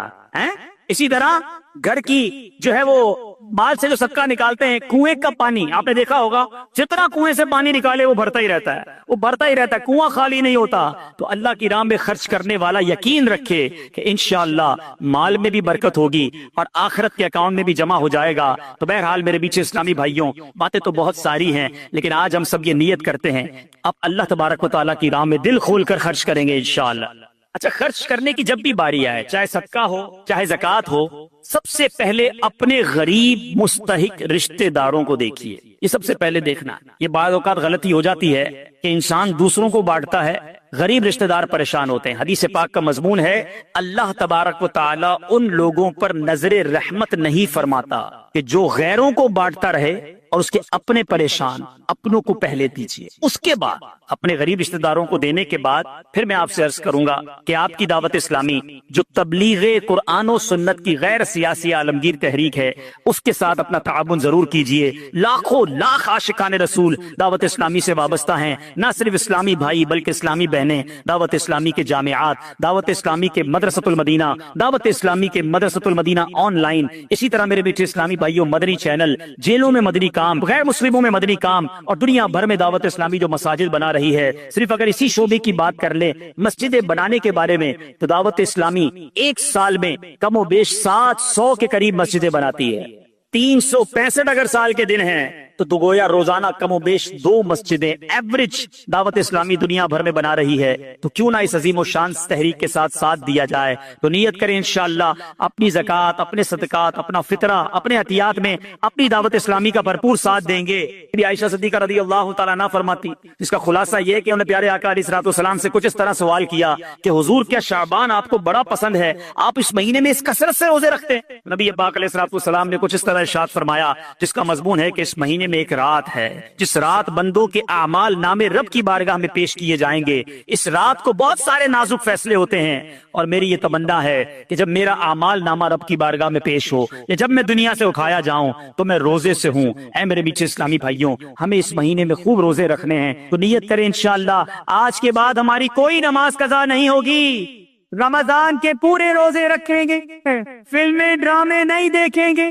اسی طرح گھر کی جو ہے وہ مال سے جو صدقہ نکالتے ہیں، کنویں کا پانی آپ نے دیکھا ہوگا، جتنا کنویں سے پانی نکالے وہ بھرتا ہی رہتا ہے، وہ بھرتا ہی رہتا ہے، کنواں خالی نہیں ہوتا۔ تو اللہ کی راہ میں خرچ کرنے والا یقین رکھے کہ انشاءاللہ مال میں بھی برکت ہوگی اور آخرت کے اکاؤنٹ میں بھی جمع ہو جائے گا۔ تو بہرحال میرے بیچ اسلامی بھائیوں، باتیں تو بہت ساری ہیں، لیکن آج ہم سب یہ نیت کرتے ہیں اب اللہ تبارک و تعالیٰ کی راہ میں دل کھول کر خرچ کریں گے انشاءاللہ۔ اچھا، خرچ کرنے کی جب بھی باری آئے، چاہے صدقہ ہو چاہے زکوٰۃ ہو، سب سے پہلے اپنے غریب مستحق رشتہ داروں کو دیکھیے، یہ سب سے پہلے دیکھنا۔ یہ بعض اوقات غلطی ہو جاتی ہے کہ انسان دوسروں کو بانٹتا ہے، غریب رشتہ دار پریشان ہوتے ہیں۔ حدیث پاک کا مضمون ہے، اللہ تبارک و تعالیٰ ان لوگوں پر نظر رحمت نہیں فرماتا کہ جو غیروں کو بانٹتا رہے اور اس کے اپنے پریشان، اپنوں کو پہلے دیجیے، اس کے بعد اپنے غریب رشتہ داروں کو دینے کے بعد پھر میں آپ سے عرض کروں گا کہ آپ کی دعوت اسلامی جو تبلیغ قرآن و سنت کی غیر سیاسی عالمگیر تحریک ہے، اس کے ساتھ اپنا تعاون ضرور کیجیے۔ لاکھوں لاکھ عاشقان رسول دعوت اسلامی سے وابستہ ہیں، نہ صرف اسلامی بھائی بلکہ اسلامی بہنیں، دعوت اسلامی کے جامعات، دعوت اسلامی کے مدرسۃ المدینہ، دعوت اسلامی کے مدرسۃ المدینہ آن لائن، اسی طرح میرے بیٹے اسلامی بھائیوں مدنی چینل، جیلوں میں مدنی کام، غیر مسلموں میں مدنی کام، اور دنیا بھر میں دعوت اسلامی جو مساجد بنا رہی ہے۔ صرف اگر اسی شعبے کی بات کر لیں مسجدیں بنانے کے بارے میں، تو دعوت اسلامی ایک سال میں کم و بیش 700 کے قریب مسجدیں بناتی ہے۔ 365 اگر سال کے دن ہیں تو گویا روزانہ کم و بیش 2 مسجدیں ایوریج دعوت اسلامی دنیا بھر میں بنا رہی ہے۔ تو کیوں نہ اس عظیم و شان تحریک کے ساتھ دیا جائے۔ تو نیت کریں انشاءاللہ اپنی زکوٰۃ، اپنے صدقات، اپنا فطرہ، اپنے عطیات میں اپنی دعوت اسلامی کا بھرپور ساتھ دیں گے۔ عائشہ صدیقہ رضی اللہ تعالیٰ عنہا فرماتی، جس کا خلاصہ یہ ہے کہ انہوں نے پیارے آقا علیہ الصلوۃ والسلام سے کچھ اس طرح سوال کیا کہ حضور کیا شعبان آپ کو بڑا پسند ہے، آپ اس مہینے میں اس کثرت سے روزے رکھتے ہیں؟ نبی پاک علیہ الصلوۃ والسلام نے کچھ اس طرح ارشاد فرمایا جس کا مضمون ہے کہ اس مہینے میں ایک رات ہے جس رات بندوں کے اعمال نامے رب کی بارگاہ میں پیش کیے جائیں گے۔ اس رات کو بہت سارے نازک فیصلے ہوتے ہیں، اور میری یہ تمنا ہے کہ جب میرا اعمال نامہ رب کی بارگاہ میں پیش ہو یا جب میں دنیا سے اٹھایا جاؤں تو میں روزے سے ہوں۔ اے میرے میٹھے اسلامی بھائیوں، ہمیں اس مہینے میں خوب روزے رکھنے ہیں، تو نیت کریں انشاءاللہ آج کے بعد ہماری کوئی نماز قضا نہیں ہوگی، رمضان کے پورے روزے رکھیں گے، فلمیں ڈرامے نہیں دیکھیں گے،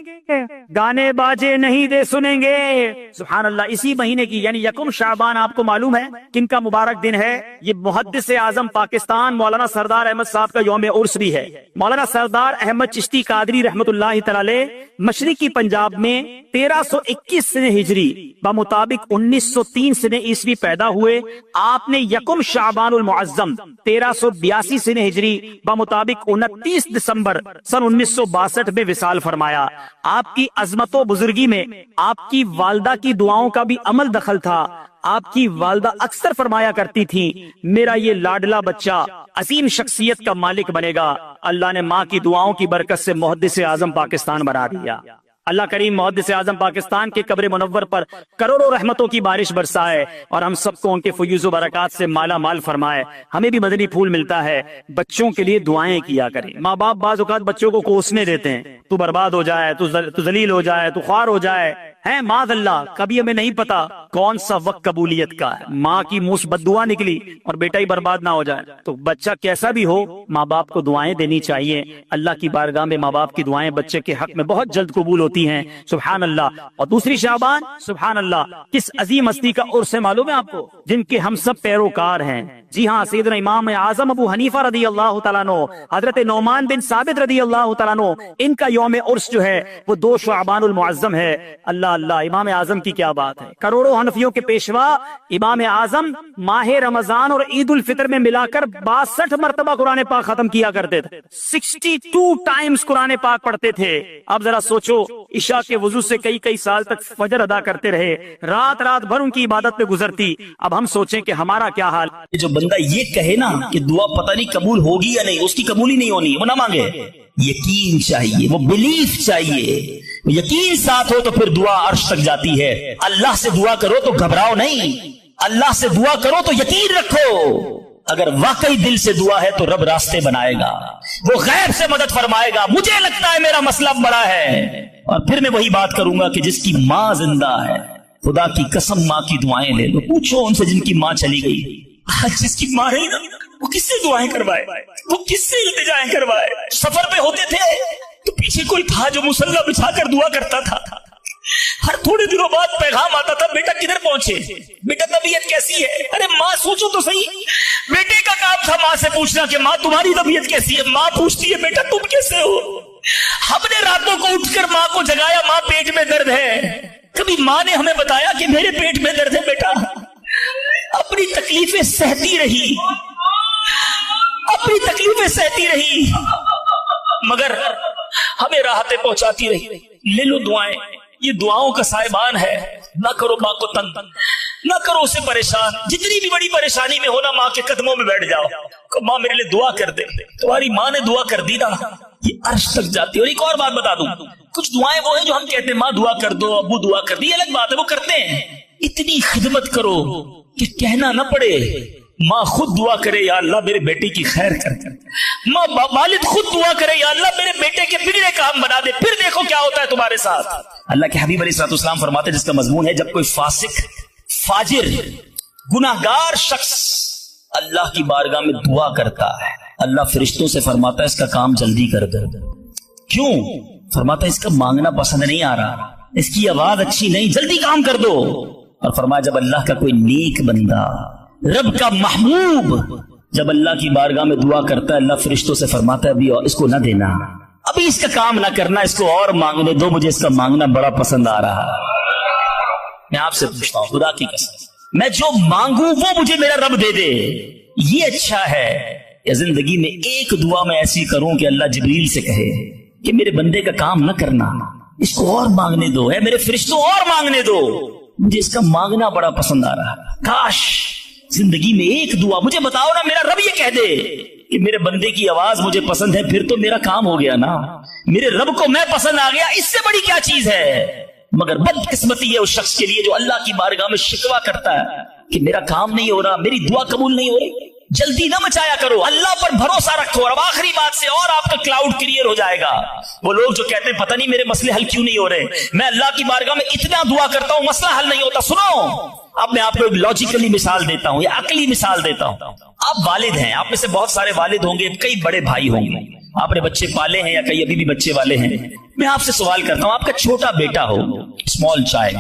گانے باجے نہیں سنیں گے۔ سبحان اللہ، اسی مہینے کی یعنی یکم شعبان آپ کو معلوم ہے کن کا مبارک دن ہے؟ یہ محدث اعظم پاکستان مولانا سردار احمد صاحب کا یوم عرس بھی ہے۔ مولانا سردار احمد چشتی قادری رحمت اللہ تعالی مشرقی پنجاب میں 1321 سنہ ہجری بمطابق 1903 سنہ عیسوی پیدا ہوئے۔ آپ نے یکم شعبان المعظم 1382 سنہ ہجری بمطابق 29 دسمبر سن 1962 میں وصال فرمایا۔ آپ کی عظمت و بزرگی میں آپ کی والدہ کی دعاؤں کا بھی عمل دخل تھا۔ آپ کی والدہ اکثر فرمایا کرتی تھی، میرا یہ لاڈلا بچہ عظیم شخصیت کا مالک بنے گا۔ اللہ نے ماں کی دعاؤں کی برکت سے محدث اعظم پاکستان بنا دیا۔ اللہ کریم محدث اعظم پاکستان کے قبر منور پر کروڑوں رحمتوں کی بارش برسائے اور ہم سب کو ان کے فیوز و برکات سے مالا مال فرمائے۔ ہمیں بھی مدنی پھول ملتا ہے، بچوں کے لیے دعائیں کیا کریں۔ ماں باپ بعض اوقات بچوں کو کوسنے دیتے ہیں، تو برباد ہو جائے، تو ذلیل ہو جائے، تو خوار ہو جائے، ہے معاذ اللہ۔ کبھی ہمیں نہیں پتا کون سا وقت قبولیت کا ہے، ماں کی منہ سے بد دعا نکلی اور بیٹا ہی برباد نہ ہو جائے۔ تو بچہ کیسا بھی ہو، ماں باپ کو دعائیں دینی چاہیے۔ اللہ کی بارگاہ میں ماں باپ کی دعائیں بچے کے حق میں بہت جلد قبول ہوتی ہیں، سبحان اللہ۔ اور دوسری شعبان، سبحان اللہ، کس عظیم ہستی کا عرس ہے معلوم ہے آپ کو، جن کے ہم سب پیروکار ہیں؟ جی ہاں، سیدنا امام اعظم ابو حنیفہ رضی اللہ تعالیٰ عنہ، حضرت نعمان بن ثابت رضی اللہ تعالیٰ عنہ، ان کا یوم عرس جو ہے وہ 2 شعبان المعظم ہے۔ اللہ اللہ اللہ، امام اعظم کی کیا بات ہے، کروڑوں حنفیوں کے پیشوا امام اعظم ماہ رمضان اور عید الفطر میں ملا کر 62 مرتبہ قرآن پاک ختم کیا کرتے تھے، 62 ٹائمز قرآن پاک پڑھتے تھے۔ اب ذرا سوچو، عشاء کے وضو سے کئی سال تک فجر ادا کرتے رہے، رات بھر ان کی عبادت پہ گزرتی۔ اب ہم سوچیں کہ ہمارا کیا حال۔ جو بندہ یہ کہے نا کہ دعا پتہ نہیں قبول ہوگی یا نہیں، اس کی قبول ہی نہیں ہونی، وہ نہ مانگے۔ یقین چاہیے، وہ بلیف چاہیے، یقین ساتھ ہو تو پھر دعا عرش تک جاتی ہے۔ اللہ سے دعا کرو تو گھبراؤ نہیں، اللہ سے دعا کرو تو یقین رکھو، اگر واقعی دل سے دعا ہے تو رب راستے بنائے گا، وہ غیب سے مدد فرمائے گا۔ مجھے لگتا ہے میرا مسئلہ بڑا ہے، اور پھر میں وہی بات کروں گا کہ جس کی ماں زندہ ہے، خدا کی قسم ماں کی دعائیں لے لو، پوچھو ان سے جن کی ماں چلی گئی، آج جس کی ماں ہے نا، وہ کس سے دعائیں کروائے، وہ کس سے التجائیں کروائے۔ سفر پہ ہوتے تھے تو پیچھے کوئی تھا جو مصلی بچھا کر دعا کرتا تھا، ہر تھوڑے دنوں بعد پیغام آتا تھا، بیٹا کدھر پہنچے، بیٹا طبیعت کیسی ہے۔ ارے ماں سوچو تو صحیح، بیٹے کا کام تھا ماں سے پوچھنا کہ ماں تمہاری طبیعت کیسی ہے، ماں پوچھتی ہے بیٹا تم کیسے ہو۔ ہم نے راتوں کو اٹھ کر ماں کو جگایا، ماں پیٹ میں درد ہے، کبھی ماں نے ہمیں بتایا کہ میرے پیٹ میں درد ہے بیٹا؟ اپنی تکلیفیں سہتی رہی، اپنی تکلیفیں سہتی رہی، مگر ہمیں راحتیں پہنچاتی رہی۔ لے لو دعائیں، یہ دعاؤں کا سائبان ہے۔ نہ کرو ماں کو تنگ، نہ کرو اسے پریشان، جتنی بھی بڑی پریشانی میں ہونا ماں کے قدموں میں بیٹھ جاؤ کہ ماں میرے لیے دعا کر دے۔ تمہاری ماں نے دعا کر دی نا، یہ عرش تک جاتی ہے۔ اور ایک اور بات بتا دوں، کچھ دعائیں وہ ہیں جو ہم کہتے ہیں ماں دعا کر دو، ابو دعا کر دی، الگ بات ہے، وہ کرتے ہیں۔ اتنی خدمت کرو کہ کہنا نہ پڑے، ماں خود دعا کرے یا اللہ میرے بیٹے کی خیر کر، ماں والد خود دعا کرے یا اللہ میرے بیٹے کے بگڑے کام بنا دے، پھر دیکھو کیا ہوتا ہے تمہارے ساتھ۔ اللہ کے حبیب علیہ الصلوۃ والسلام فرماتے ہیں، جس کا مضمون ہے جب کوئی فاسق، فاجر، گناہگار شخص اللہ کی بارگاہ میں دعا کرتا ہے، اللہ فرشتوں سے فرماتا ہے اس کا کام جلدی کر دو۔ کیوں؟ فرماتا ہے اس کا مانگنا پسند نہیں آ رہا، اس کی آواز اچھی نہیں، جلدی کام کر دو۔ اور فرمایا جب اللہ کا کوئی نیک بندہ، رب کا محبوب جب اللہ کی بارگاہ میں دعا کرتا ہے، اللہ فرشتوں سے فرماتا ہے ابھی اس کو نہ دینا، ابھی اس کا کام نہ کرنا، اس کو اور مانگنے دو، مجھے اس کا مانگنا بڑا پسند آ رہا ہے۔ میں آپ سے پوچھتا ہوں خدا کی قسم، میں جو مانگوں وہ مجھے میرا رب دے دے، یہ اچھا ہے یا زندگی میں ایک دعا میں ایسی کروں کہ اللہ جبریل سے کہے کہ میرے بندے کا کام نہ کرنا، اس کو اور مانگنے دو، اے میرے فرشتوں اور مانگنے دو، مجھے اس کا مانگنا بڑا پسند آ رہا ہے۔ کاش زندگی میں ایک دعا، مجھے بتاؤ نا میرا رب یہ کہہ دے کہ میرے بندے کی آواز مجھے پسند ہے، پھر تو میرا کام ہو گیا نا، میرے رب کو میں پسند آ گیا، اس سے بڑی کیا چیز ہے۔ مگر بدقسمتی ہے اس شخص کے لیے جو اللہ کی بارگاہ میں شکوہ کرتا ہے کہ میرا کام نہیں ہو رہا، میری دعا قبول نہیں ہو رہی۔ جلدی نہ مچایا کرو، اللہ پر بھروسہ رکھو، اور آخری بات سے اور آپ کا کلاؤڈ کلیئر ہو جائے گا۔ وہ لوگ جو کہتے ہیں پتہ نہیں میرے مسئلے حل کیوں نہیں ہو رہے، میں اللہ کی بارگاہ میں اتنا دعا کرتا ہوں مسئلہ حل نہیں ہوتا۔ سنو، اب میں آپ کو ایک لاجیکلی مثال دیتا ہوں یا عقلی مثال دیتا ہوں۔ آپ والد ہیں، آپ میں سے بہت سارے والد ہوں گے، کئی بڑے بھائی ہوں گے، آپ نے بچے پالے ہیں یا کئی ابھی بھی بچے والے ہیں۔ میں آپ سے سوال کرتا ہوں، آپ کا چھوٹا بیٹا ہو، اسمال چائلڈ،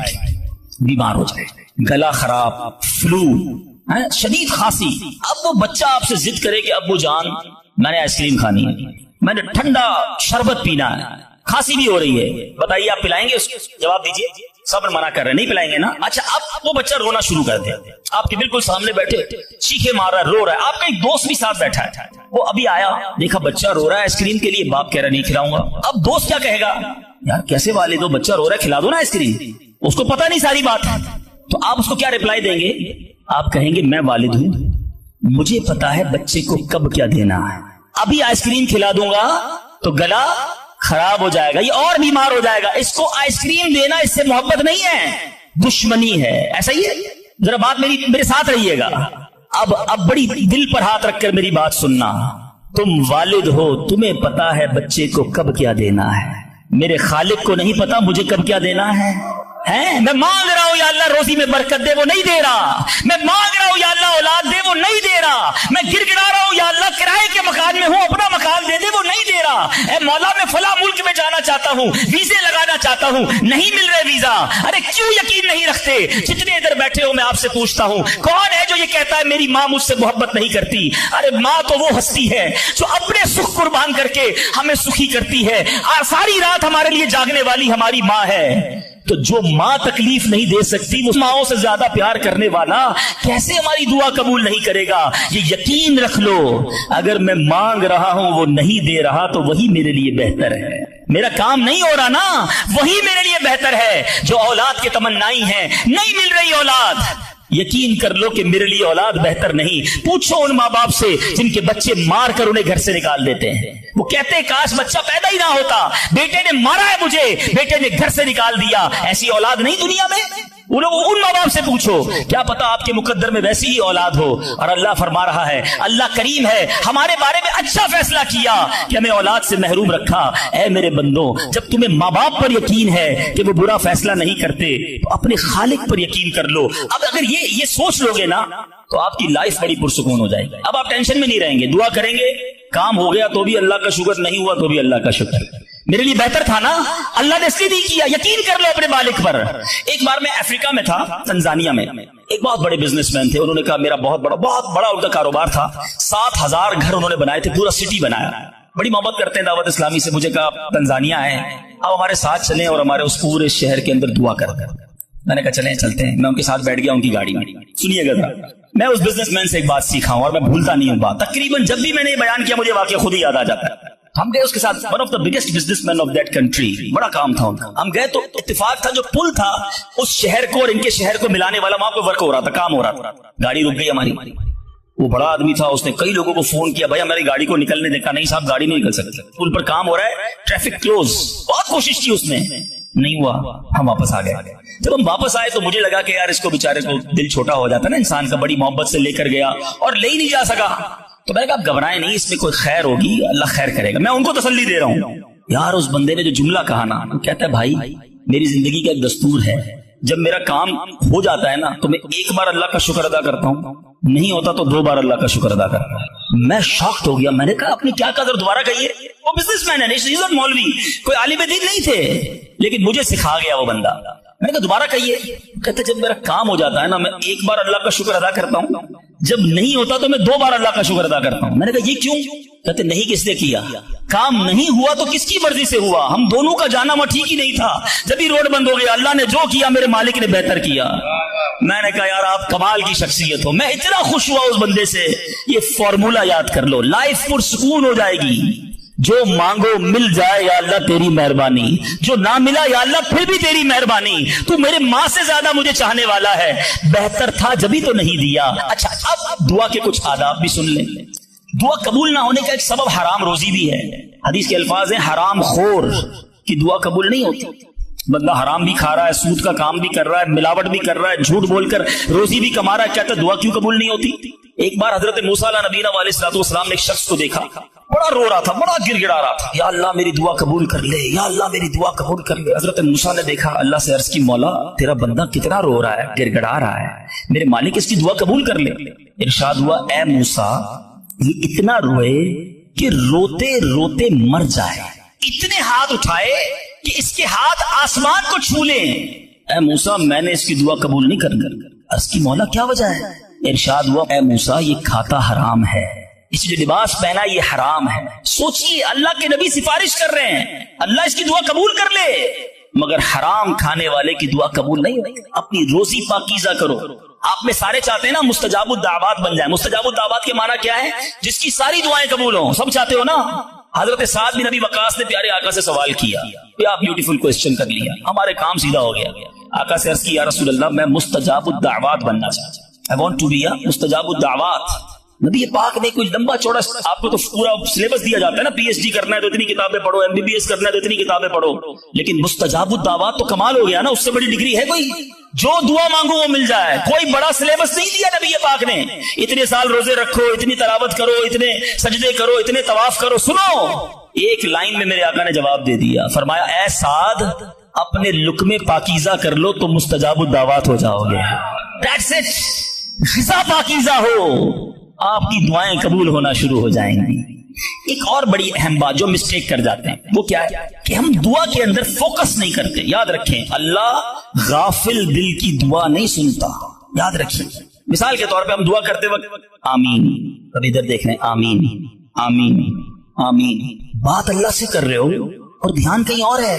بیمار ہو جائے، گلا خراب، فلو، شدید کھانسی، اب وہ بچہ آپ سے ضد کرے کہ ابو جان میں نے آئس کریم کھانی ہے، میں نے ٹھنڈا شربت پینا ہے، کھانسی بھی ہو رہی ہے، بتائیے آپ پلائیں گے اس کو؟ جواب دیجئے۔ سب منع کر رہے ہیں، نہیں پلائیں گے نا؟ اچھا، اب وہ بچہ رونا شروع کر دے، آپ کے بالکل سامنے بیٹھے چیخے مار رہا ہے، رو رہا ہے، آپ کا ایک دوست بھی ساتھ بیٹھا ہے، وہ ابھی آیا، دیکھا بچہ رو رہا ہے آئس کریم کے لیے، باپ کہہ رہا نہیں کھلاؤں گا۔ اب دوست کیا کہے گا؟ یار کیسے والد ہو، بچہ رو رہا ہے کھلا دو نا آئس کریم، اس کو پتہ نہیں ساری بات ہے۔ تو آپ اس کو کیا ریپلائی دیں گے؟ آپ کہیں گے میں والد ہوں، مجھے پتا ہے بچے کو کب کیا دینا ہے، ابھی آئس کریم کھلا دوں گا تو گلا خراب ہو جائے گا، یہ اور بیمار ہو جائے گا، اس کو آئس کریم دینا اس سے محبت نہیں ہے، دشمنی ہے۔ ایسا ہی ہے؟ ذرا بات میرے ساتھ رہیے گا۔ اب بڑی دل پر ہاتھ رکھ کر میری بات سننا، تم والد ہو، تمہیں پتا ہے بچے کو کب کیا دینا ہے، میرے خالق کو نہیں پتا مجھے کب کیا دینا ہے۔ میں مانگ رہا ہوں یا اللہ روزی میں برکت دے، وہ نہیں دے رہا، میں مانگ رہا ہوں یا اللہ اولاد دے، وہ نہیں دے رہا، میں گر گڑا رہا ہوں یا اللہ کرائے کے مکان میں ہوں اپنا مکان دے دے، وہ نہیں دے رہا، اے مولا میں فلاں ملک میں جانا چاہتا ہوں، ویزے لگانا چاہتا ہوں، نہیں مل رہے ویزا، ارے کیوں یقین نہیں رکھتے؟ جتنے ادھر بیٹھے ہو میں آپ سے پوچھتا ہوں، کون ہے جو یہ کہتا ہے میری ماں مجھ سے محبت نہیں کرتی؟ ارے ماں تو وہ ہستی ہے جو اپنے سکھ قربان کر کے ہمیں سخی کرتی ہے، ساری رات ہمارے لیے جاگنے والی ہماری ماں ہے۔ تو جو ماں تکلیف نہیں دے سکتی وہ ماؤں سے زیادہ پیار کرنے والا کیسے ہماری دعا قبول نہیں کرے گا؟ یہ یقین رکھ لو، اگر میں مانگ رہا ہوں وہ نہیں دے رہا تو وہی میرے لیے بہتر ہے. میرا کام نہیں ہو رہا نا، وہی میرے لیے بہتر ہے. جو اولاد کے تمنائی ہیں، نہیں مل رہی اولاد، یقین کر لو کہ میرے لیے اولاد بہتر نہیں. پوچھو ان ماں باپ سے جن کے بچے مار کر انہیں گھر سے نکال دیتے ہیں. وہ کہتے ہیں کاش بچہ پیدا ہی نہ ہوتا، بیٹے نے مارا ہے مجھے، بیٹے نے گھر سے نکال دیا. ایسی اولاد نہیں دنیا میں. ان ماں باپ سے پوچھو، کیا پتا آپ کے مقدر میں ویسی ہی اولاد ہو. اور اللہ فرما رہا ہے، اللہ کریم ہے، ہمارے بارے میں اچھا فیصلہ کیا کہ ہمیں اولاد سے محروم رکھا. اے میرے بندوں، جب تمہیں ماں باپ پر یقین ہے کہ وہ برا فیصلہ نہیں کرتے تو اپنے خالق پر یقین کر لو. اب اگر یہ سوچ لو گے نا تو آپ کی لائف بڑی پرسکون ہو جائے گی. اب آپ ٹینشن میں نہیں رہیں گے. دعا کریں گے، کام ہو گیا تو بھی اللہ کا شکر، نہیں ہوا تو بھی اللہ کا شکر. میرے لیے بہتر تھا نا، اللہ نے اس لیے نہیں کیا. یقین کر لو اپنے مالک پر. ایک بار میں افریقہ میں تھا، تنزانیہ میں. ایک بہت بڑے بزنس مین تھے. انہوں نے کہا میرا بہت بڑا ان کا کاروبار تھا. 7,000 گھر انہوں نے بنائے تھے، پورا سٹی بنایا. بڑی محبت کرتے ہیں دعوت اسلامی سے. مجھے کہا آپ تنزانیہ آئے ہیں، اب ہمارے ساتھ چلیں اور ہمارے اس پورے شہر کے اندر دعا کر. میں نے کہا چلیں چلتے ہیں. میں ان کے ساتھ بیٹھ گیا ان کی گاڑی میں. سنیے گا ذرا، میں اس بزنس مین سے ایک بات سیکھا ہوں اور میں بھولتا نہیں ہوں بات. تقریباً جب بھی میں نے یہ بیان کیا مجھے واقعہ خود ہی یاد آ جاتا ہے. ہم گئے اس کے ساتھ، one of the biggest business man of that country. بڑا کام تھا ان کا. ہم گئے تو اتفاق تھا جو پل تھا اس شہر کو اور ان کے شہر کو ملانے والا، وہاں پہ ورک ہو رہا تھا، کام ہو رہا تھا. گاڑی رک گئی ہماری. وہ بڑا آدمی تھا، اس نے کئی لوگوں کو فون کیا، بھائی ہماری گاڑی کو نکلنے دیکھا. نہیں صاحب گاڑی نہیں نکل سکتی، پل پر کام ہو رہا ہے، ٹریفک کلوز. بہت کوشش کی اس نے، نہیں ہوا. ہم واپس آ گئے. جب ہم واپس آئے تو مجھے لگا کہ یار اس کو بیچارے کو دل چھوٹا ہو جاتا ہے نا انسان کا. بڑی محبت سے لے کر گیا اور لے ہی نہیں جا سکا. تو میں نے کہا آپ گھبرائیں نہیں، اس میں کوئی خیر ہوگی، اللہ خیر کرے گا. میں ان کو تسلی دے رہا ہوں. یار اس بندے نے جو جملہ کہا نا، وہ کہتا ہے بھائی میری زندگی کا ایک دستور ہے، جب میرا کام ہو جاتا ہے نا تو میں ایک بار اللہ کا شکر ادا کرتا ہوں، نہیں ہوتا تو 2 بار اللہ کا شکر ادا کرتا ہوں. میں شاکڈ ہو گیا. میں نے کہا آپ نے کیا کہا، ذرا دوبارہ کہیے. وہ بزنس مین ہے، مولوی، کوئی عالم دین نہیں تھے، لیکن مجھے سکھا گیا وہ بندہ. میں نے کہا دوبارہ کہیے. کہتے جب میرا کام ہو جاتا ہے نا میں ایک بار اللہ کا شکر ادا کرتا ہوں، جب نہیں ہوتا تو میں 2 بار اللہ کا شکر ادا کرتا ہوں. میں نے کہا یہ کیوں؟ کہتے نہیں کس نے کیا، کام نہیں ہوا تو کس کی مرضی سے ہوا، ہم دونوں کا جانا وہاں ٹھیک ہی نہیں تھا. جب ہی روڈ بند ہو گیا، اللہ نے جو کیا میرے مالک نے بہتر کیا. میں نے کہا یار آپ کمال کی شخصیت ہو. میں اتنا خوش ہوا اس بندے سے. یہ فارمولا یاد کر لو، لائف پرسکون ہو جائے گی. جو مانگو مل جائے یا اللہ تیری مہربانی، جو نہ ملا یا اللہ پھر بھی تیری مہربانی. تو میرے ماں سے زیادہ مجھے چاہنے والا ہے، بہتر تھا جبھی تو نہیں دیا. اچھا اب دعا کے کچھ آداب بھی سن لیں. دعا قبول نہ ہونے کا ایک سبب حرام روزی بھی ہے. حدیث کے الفاظ ہیں حرام خور کی دعا قبول نہیں ہوتی. بندہ حرام بھی کھا رہا ہے، سود کا کام بھی کر رہا ہے، ملاوٹ بھی کر رہا ہے، جھوٹ بول کر روزی بھی کما رہا ہے، کہتا ہے دعا کیوں قبول نہیں ہوتی. ایک بار حضرت موسیٰ علیہ نبینا علیہ الصلوۃ والسلام نے ایک شخص کو دیکھا، بڑا رو رہا تھا، بڑا گر گڑا رہا تھا، یا اللہ میری دعا قبول کر لے، یا اللہ میری دعا قبول کر لے. حضرت موسیٰ نے دیکھا، اللہ سے عرض کی مولا تیرا بندہ کتنا رو رہا ہے، گر گڑا رہا ہے، میرے مالک اس کی دعا قبول کر لے. ارشاد ہوا اے موسیٰ یہ اتنا روئے کہ روتے روتے مر جائے، اتنے ہاتھ اٹھائے کہ اس کے ہاتھ آسمان کو چھو لیں. اے موسیٰ میں نے اس کی دعا قبول نہیں کرنی. عرض کی مولا کیا وجہ ہے؟ ارشاد ہوا اے موسیٰ یہ کھاتا حرام ہے، اس جو لباس پہنا یہ حرام ہے. سوچئے اللہ کے نبی سفارش کر رہے ہیں اللہ اس کی دعا قبول کر لے، مگر حرام کھانے والے کی دعا قبول نہیں ہوتی. اپنی روزی پاکیزہ کرو. آپ میں سارے چاہتے ہیں نا مستجاب الدعوات بن جائیں. مستجاب الدعوات کے معنی کیا ہے؟ جس کی ساری دعائیں قبول ہوں. سب چاہتے ہو نا. حضرت سعد بن ابی وقاص نے پیارے آقا سے سوال کیا، کیا بیوٹیفل کوسچن کر لیا، ہمارے کام سیدھا ہو گیا. آقا سے عرض کی یا رسول اللہ میں مستجاب الدعوات بننا چاہتا ہوں. I want to be a مستجاب الدعوات. نبی پاک نے کوئی لمبا چوڑا، آپ کو تو پورا سلیبس دیا جاتا ہے نا، پی ایچ ڈی کرنا ہے تو اتنی کتابیں پڑھو، ایم بی بی ایس کرنا ہے تو اتنی کتابیں پڑھو. لیکن مستجاب الدعوات تو کمال ہو گیا نا، اس سے بڑی ڈگری ہے کوئی؟ جو دعا مانگو وہ مل جائے. کوئی بڑا سلیبس نہیں دیا نبی پاک نے، اتنے سال روزے رکھو، اتنی تلاوت کرو، اتنے سجدے کرو، اتنے طواف کرو. سنو ایک لائن میں میرے آقا نے جواب دے دیا. فرمایا اے سعد اپنے لقمے پاکیزہ کر لو تو مستجاب الدعوات ہو جاؤ گے. That's it. غذا پاکیزہ ہو، آپ کی دعائیں قبول ہونا شروع ہو جائیں گی. ایک اور بڑی اہم بات جو مسٹیک کر جاتے ہیں وہ کیا ہے کہ ہم دعا کے اندر فوکس نہیں کرتے. یاد رکھیں اللہ غافل دل کی دعا نہیں سنتا. یاد رکھیں. مثال کے طور پہ ہم دعا کرتے وقت آمین، اب ادھر دیکھ رہے ہیں آمین آمین آمین، بات اللہ سے کر رہے ہو اور دھیان کہیں اور ہے.